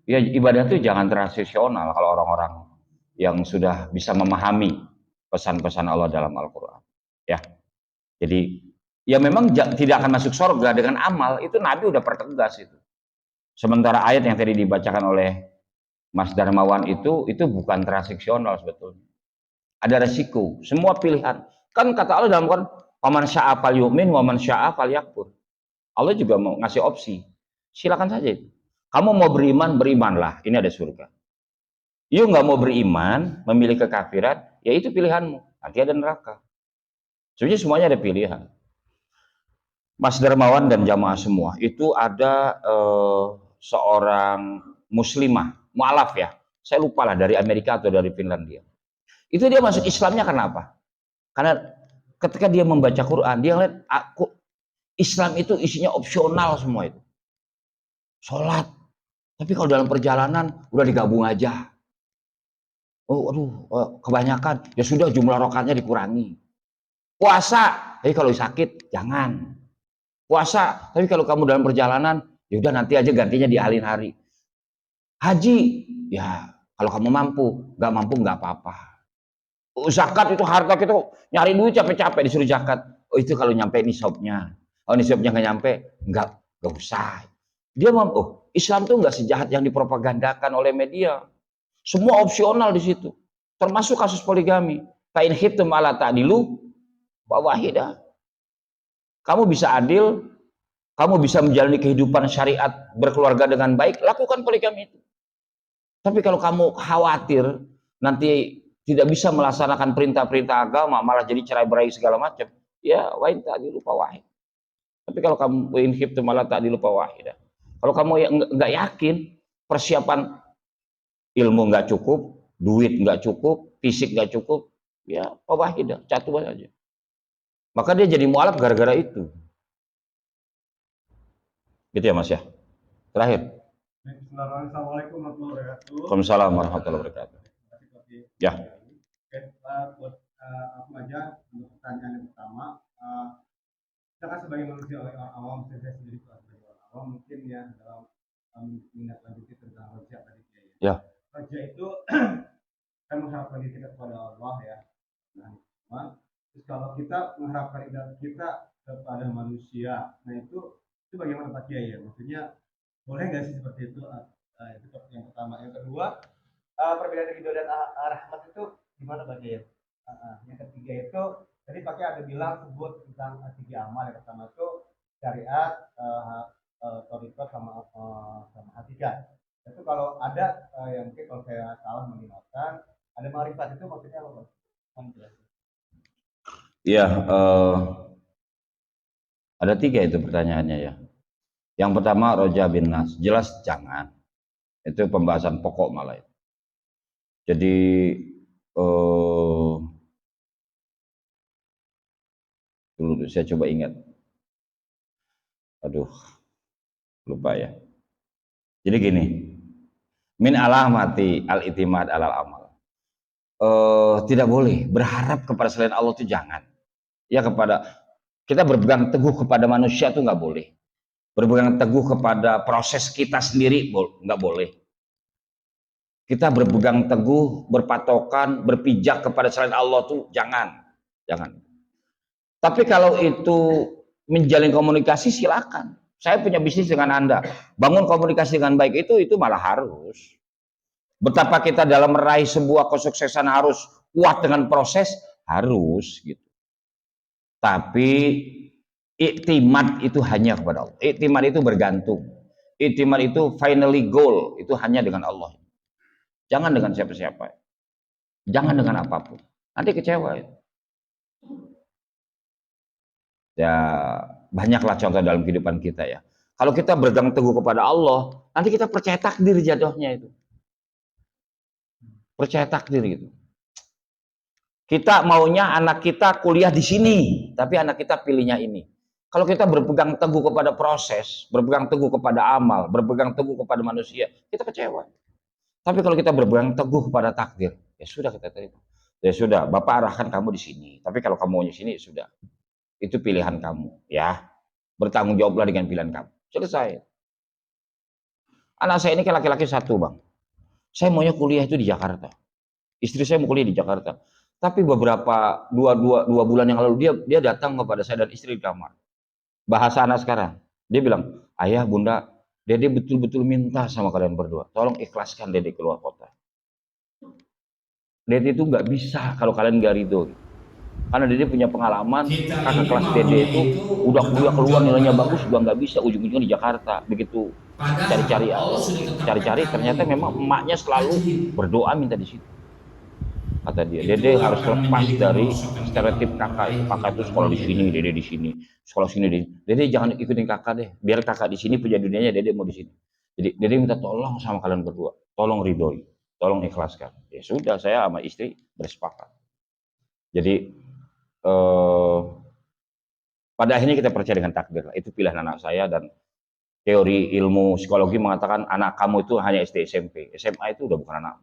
ya ibadah itu jangan transaksional kalau orang-orang yang sudah bisa memahami pesan-pesan Allah dalam Al-Quran. Ya, jadi ya memang tidak akan masuk surga dengan amal, itu Nabi udah pertegas itu. Sementara ayat yang tadi dibacakan oleh Mas Darmawan itu bukan transaksional sebetulnya. Ada resiko, semua pilihan. Kan kata Allah dalam Quran, "Waman syaa falyu'min, waman syaa falyakfur." Allah juga mau ngasih opsi. Silakan saja itu. Kamu mau beriman, berimanlah. Ini ada surga. You nggak mau beriman, memilih kekafiran, ya itu pilihanmu. Nanti ada neraka. Sebenarnya semuanya ada pilihan. Mas Darmawan dan jamaah semua, itu ada seorang muslimah, mu'alaf ya. Saya lupa lah dari Amerika atau dari Finlandia. Itu dia masuk Islamnya kenapa? Karena ketika dia membaca Quran, dia lihat Islam itu isinya opsional semua itu. Sholat. Tapi kalau dalam perjalanan udah digabung aja. Oh, aduh, kebanyakan. Ya sudah jumlah rakaatnya dikurangi. Puasa, tapi kalau sakit jangan. Puasa, tapi kalau kamu dalam perjalanan, ya udah nanti aja gantinya di alin hari. Haji, ya kalau kamu mampu, nggak mampu nggak apa-apa. Zakat itu harta kita nyari duit capek-capek disuruh zakat. Oh itu kalau nyampe nisabnya. Oh nisabnya nggak nyampe, nggak usah. Dia mau, oh Islam tuh nggak sejahat yang dipropagandakan oleh media. Semua opsional di situ. Termasuk kasus poligami. Fa'in khiftum ala ta'dilu wa wahidah. Kamu bisa adil, kamu bisa menjalani kehidupan syariat berkeluarga dengan baik, lakukan poligami itu. Tapi kalau kamu khawatir nanti tidak bisa melaksanakan perintah-perintah agama, malah jadi cerai berai segala macam, ya wa in ta'dilu fa wahid. Tapi kalau kamu in khiftum ala ta'dilu fa wahidah. Kalau kamu nggak yakin, persiapan ilmu nggak cukup, duit nggak cukup, fisik nggak cukup, ya fa wahidah, satu aja. Maka dia jadi mualaf gara-gara itu. Gitu ya Mas ya. Terakhir. Assalamualaikum warahmatullahi wabarakatuh. Waalaikumsalam warahmatullahi wabarakatuh. Ya. Buat aku aja untuk pertanyaan yang pertama, kita kan sebagai manusia orang awam, saya sendiri sebagai orang awam mungkin ya dalam menindaklanjuti tentang roja tadi Ya. Roja itu kan mengharapkan diri kita kepada Allah ya. Nah, terus kalau kita mengharapkan ibadah kita kepada manusia, nah itu bagaimana Pak Kiai ya? Maksudnya boleh nggak sih seperti itu? Itu yang pertama. Yang kedua, perbedaan ridho dan rahmat itu gimana Pak Kiai? Yang ketiga itu tadi Pak Kiai ada bilang sebut tentang tiga amal. Yang pertama itu syariat, thariqah sama hatikat. Itu kalau ada yang mungkin kalau saya salah mengingatkan Ada marifat itu maksudnya apa, Pak? Ya, ada 3 itu pertanyaannya ya. Yang pertama roja bin nas, jelas jangan. Itu pembahasan pokok malah itu. Jadi dulu saya coba ingat. Aduh, lupa ya. Jadi gini, min alamati al-itimad alal amal. Tidak boleh berharap kepada selain Allah itu jangan. Ya kepada kita berpegang teguh kepada manusia itu nggak boleh. Berpegang teguh kepada proses kita sendiri nggak boleh. Kita berpegang teguh, berpatokan, berpijak kepada selain Allah tuh jangan. Tapi kalau itu menjalin komunikasi silakan. Saya punya bisnis dengan Anda. Bangun komunikasi dengan baik itu malah harus. Betapa kita dalam meraih sebuah kesuksesan harus kuat dengan proses, harus gitu. Tapi iktimad itu hanya kepada Allah. Iktimad itu bergantung. Iktimad itu finally goal, itu hanya dengan Allah. Jangan dengan siapa-siapa. Jangan dengan apapun. Nanti kecewa ya. Ya, banyaklah contoh dalam kehidupan kita ya. Kalau kita berpegang teguh kepada Allah, nanti kita percaya takdir jatuhnya itu. Percaya takdir gitu. Kita maunya anak kita kuliah di sini, tapi anak kita pilihnya ini. Kalau kita berpegang teguh kepada proses, berpegang teguh kepada amal, berpegang teguh kepada manusia, kita kecewa. Tapi kalau kita berpegang teguh kepada takdir, ya sudah kita terima. Ya sudah, Bapak arahkan kamu di sini. Tapi kalau kamu maunya sini, ya sudah. Itu pilihan kamu, ya. Bertanggung jawablah dengan pilihan kamu. Selesai. Anak saya ini kan laki-laki 1, Bang. Saya maunya kuliah itu di Jakarta. Istri saya mau kuliah di Jakarta. Tapi beberapa dua bulan yang lalu dia datang kepada saya dan istri di kamar. Bahasa anak sekarang. Dia bilang, "Ayah, Bunda, Dede betul-betul minta sama kalian berdua. Tolong ikhlaskan Dede keluar kota. Dede itu nggak bisa kalau kalian nggak ridho." Karena Dede punya pengalaman, kakak kelas Dede itu udah kuliah keluar nilainya bagus, juga nggak bisa, ujung-ujungnya di Jakarta. Begitu cari-cari, ternyata memang emaknya selalu berdoa minta di situ. Kata dia, Dede harus lepas dari stereotip kakak itu sekolah di sini, Dede di sini, sekolah sini, Dede jangan ikutin kakak deh, biar kakak di sini punya dunianya, Dede mau di sini. Jadi Dede minta tolong sama kalian berdua, tolong ridhoi, tolong ikhlaskan. Ya sudah, saya sama istri bersepakat. Jadi pada akhirnya kita percaya dengan takdir. Itu pilihan anak saya, dan teori ilmu psikologi mengatakan anak kamu itu hanya SD, SMP, SMA itu udah bukan anak.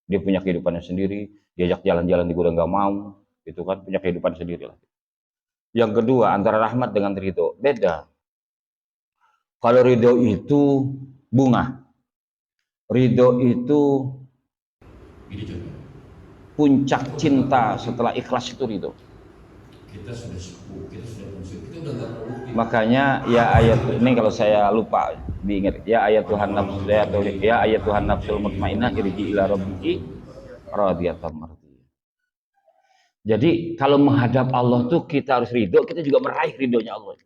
Dia punya kehidupannya sendiri, diajak jalan-jalan juga udah nggak mau, itu kan punya kehidupan sendiri lah. Yang kedua, antara rahmat dengan ridho beda. Kalau ridho itu bunga, ridho itu puncak cinta. Setelah ikhlas itu ridho. Kita sudah sepuh, kita sudah pensiun, kita udah nggak produktif. Makanya ya ayat ini kalau saya lupa diingat, ya ayat Tuhan nafsu, ya ayat Tuhan nafsul mutmainnah irji ila rabbiki radiyatan mardiyah. Jadi kalau menghadap Allah tuh kita harus ridho, kita juga meraih ridhonya Allah.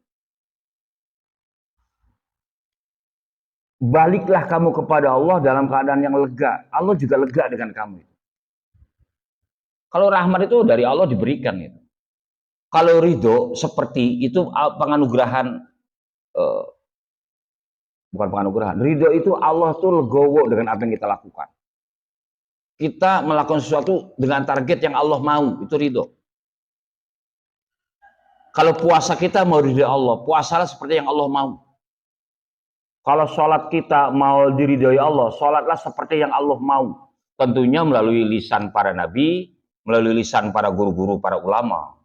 Baliklah kamu kepada Allah dalam keadaan yang lega. Allah juga lega dengan kamu. Kalau rahmat itu dari Allah diberikan itu. Kalau ridho seperti itu penganugerahan, bukan penganugerahan. Ridho itu Allah tuh legowo dengan apa yang kita lakukan. Kita melakukan sesuatu dengan target yang Allah mau, itu ridho. Kalau puasa kita mau ridho Allah, puasalah seperti yang Allah mau. Kalau sholat kita mau diridhoi Allah, sholatlah seperti yang Allah mau. Tentunya melalui lisan para nabi, melalui lisan para guru-guru, para ulama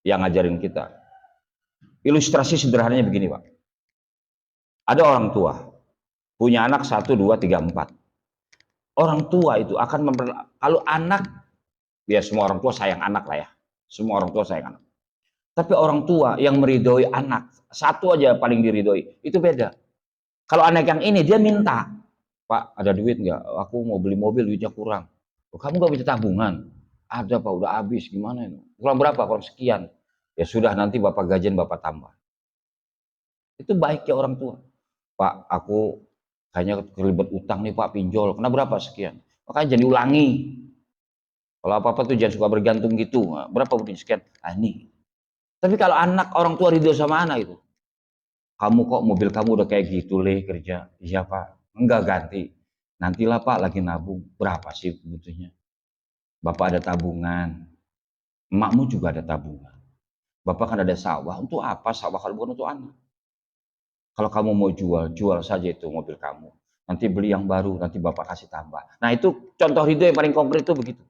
yang ngajarin kita. Ilustrasi sederhananya begini, Pak. Ada orang tua, punya anak 1, 2, 3, 4. Orang tua itu akan kalau anak, ya semua orang tua sayang anak lah ya. Semua orang tua sayang anak. Tapi orang tua yang meridhoi anak, satu aja paling diridhoi, itu beda. Kalau anak yang ini, dia minta, Pak, ada duit nggak? Aku mau beli mobil, duitnya kurang. Kamu nggak bisa tabungan? Ada, Pak, udah habis, gimana ini? Kurang berapa? Kurang sekian. Ya sudah, nanti Bapak gajian Bapak tambah. Itu baiknya orang tua. Pak, aku kayaknya terlibat utang nih Pak, pinjol. Kena berapa? Sekian. Makanya jangan diulangi. Kalau apa-apa tuh jangan suka bergantung gitu. Nah, berapa udah sekian? Ah ini. Tapi kalau anak orang tua ridho sama anak itu, kamu kok mobil kamu udah kayak gitu leh kerja? Iya pak, enggak ganti. Nantilah pak lagi nabung. Berapa sih butuhnya? Bapak ada tabungan, emakmu juga ada tabungan. Bapak kan ada sawah. Untuk apa sawah kalau bukan untuk anak? Kalau kamu mau jual, jual saja itu mobil kamu. Nanti beli yang baru, nanti bapak kasih tambah. Nah itu contoh ridho yang paling konkret itu begitu.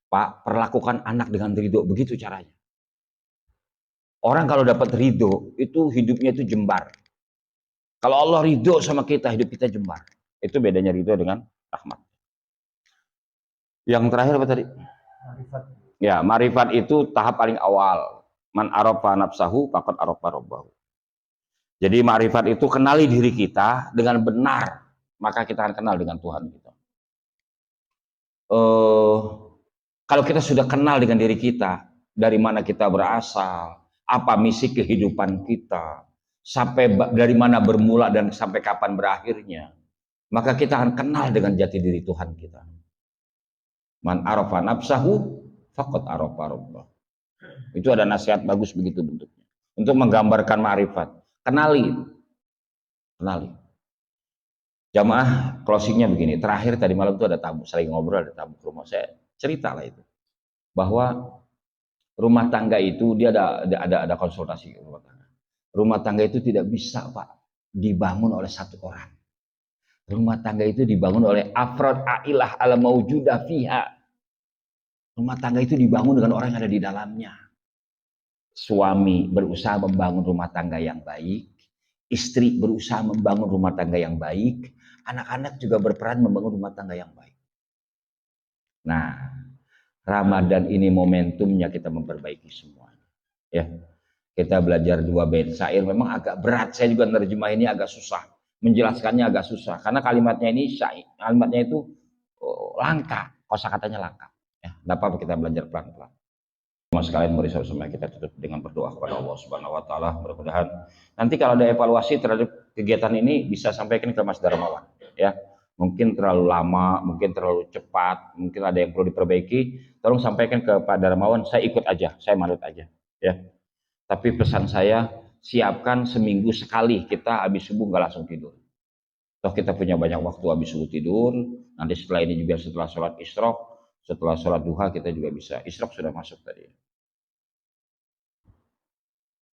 Pak, perlakukan anak dengan ridho, begitu caranya. Orang kalau dapat ridho, itu hidupnya itu jembar. Kalau Allah ridho sama kita, hidup kita jembar. Itu bedanya ridho dengan rahmat. Yang terakhir apa tadi? Marifat. Ya, marifat itu tahap paling awal. Man arafa nafsahu faqad arafa rabbahu. Jadi marifat itu kenali diri kita dengan benar, maka kita akan kenal dengan Tuhan kita. Kalau kita sudah kenal dengan diri kita, dari mana kita berasal, apa misi kehidupan kita, sampai dari mana bermula dan sampai kapan berakhirnya, maka kita akan kenal dengan jati diri Tuhan kita. Man arafa nafsahu faqad arafa rabbah. Itu ada nasihat bagus begitu bentuknya. Untuk menggambarkan ma'rifat. Kenali. Kenali. Jamaah closingnya begini. Terakhir tadi malam itu ada tamu. Saya ngobrol ada tamu ke rumah saya. Cerita lah itu. Bahwa rumah tangga itu dia ada konsultasi rumah tangga. Rumah tangga itu tidak bisa Pak dibangun oleh satu orang. Rumah tangga itu dibangun oleh afrad ailah ala maujudah fiha. Rumah tangga itu dibangun dengan orang yang ada di dalamnya. Suami berusaha membangun rumah tangga yang baik, istri berusaha membangun rumah tangga yang baik, anak-anak juga berperan membangun rumah tangga yang baik. Nah, Ramadan ini momentumnya kita memperbaiki semua. Ya, kita belajar 2 bait syair memang agak berat. Saya juga nerjemahinnya agak susah, menjelaskannya agak susah karena kalimatnya ini kalimatnya itu langka, kosakatanya langka. Ya, tidak apa-apa kita belajar pelan-pelan. Semua sekalian mari sama kita tutup dengan berdoa kepada Allah Subhanahu wa taala. Mudah-mudahan nanti kalau ada evaluasi terhadap kegiatan ini bisa sampaikan ke Mas Darmawan ya. Mungkin terlalu lama, mungkin terlalu cepat, mungkin ada yang perlu diperbaiki, tolong sampaikan ke Pak Darmawan, saya ikut aja, saya manut aja ya. Tapi pesan saya, siapkan seminggu sekali kita habis subuh nggak langsung tidur. Toh kita punya banyak waktu habis subuh tidur, nanti setelah ini juga setelah sholat isyraq, setelah sholat duha kita juga bisa. Isyraq sudah masuk tadi.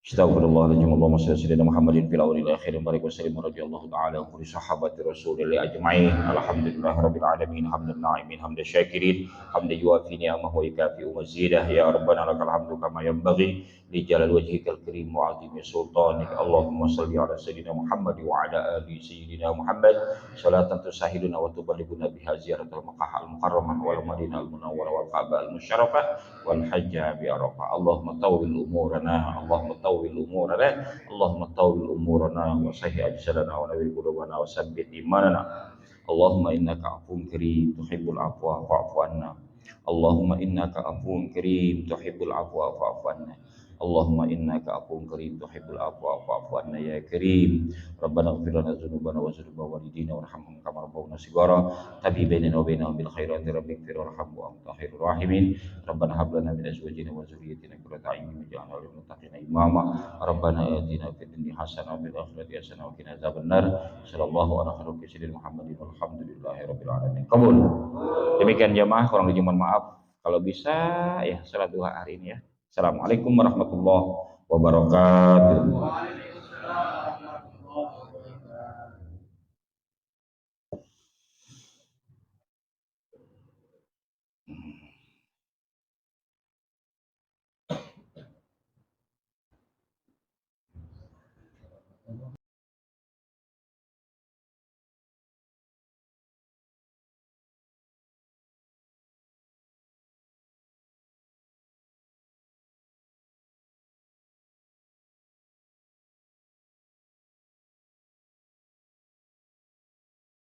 Astagfirullahaladzim. Allahumma salli ala sayyidina Muhammadin fil awwalin wal akhirin barik wa sallim radhiyallahu ta'ala an kulli sahabati rasulillah ajma'in. Alhamdulillahirabbil alamin hamdan na'imin hamdan syakirin hamdan yuwafi ni'amahu wa yukafi mazidah ya rabbana lakal hamdu kama yanbaghi li jalal wajhikal karim wa 'azimi sultanik. Allahumma salli ala sayyidina Muhammad wa ala ali sayyidina Muhammad salatan tusahhiluna wa tuballighuna biha ziyaratal maqah al mukarramah wal madinah al munawwarah wal ka'bah al musyarrafah wal hajja bi arafah. Allahumma tawwil umurana, Allahumma tawwil umurana, Allahumma tawwil umurana wa sahih ajsalana wa nawwir qulubana wa sabbit imanana. Allahumma innaka afuwwun karim tuhibbul afwa fa'fu anna. Allahumma innaka afuwwun karim tuhibbul afwa fa'fu anna. Allahumma innaka afuwwun karim tuhibbul afwa fa'fu anna ya karim. Rabbana ighfir lana dzunubana wa dzunuba walidina warhamhum kama rabbawna shighara. Tabi bainana wa bainahum bil khairati rabbighfir warhamhu wa anta khairur rahimin. Rabbana hab lana min azwajina wa dhurriyyatina qurrata a'yunin waj'alna lil muttaqina imama. Rabbana atina fid dunya hasanah wa fil akhirati hasanah wa qina adzabannar. Sallallahu ala khairil sayyidina Muhammadin walhamdulillahirabbil alamin. Qabul. Demikian jamaah, kurang lebih mohon maaf. Kalau bisa ya salat duha hari ini ya. Assalamualaikum warahmatullahi wabarakatuh.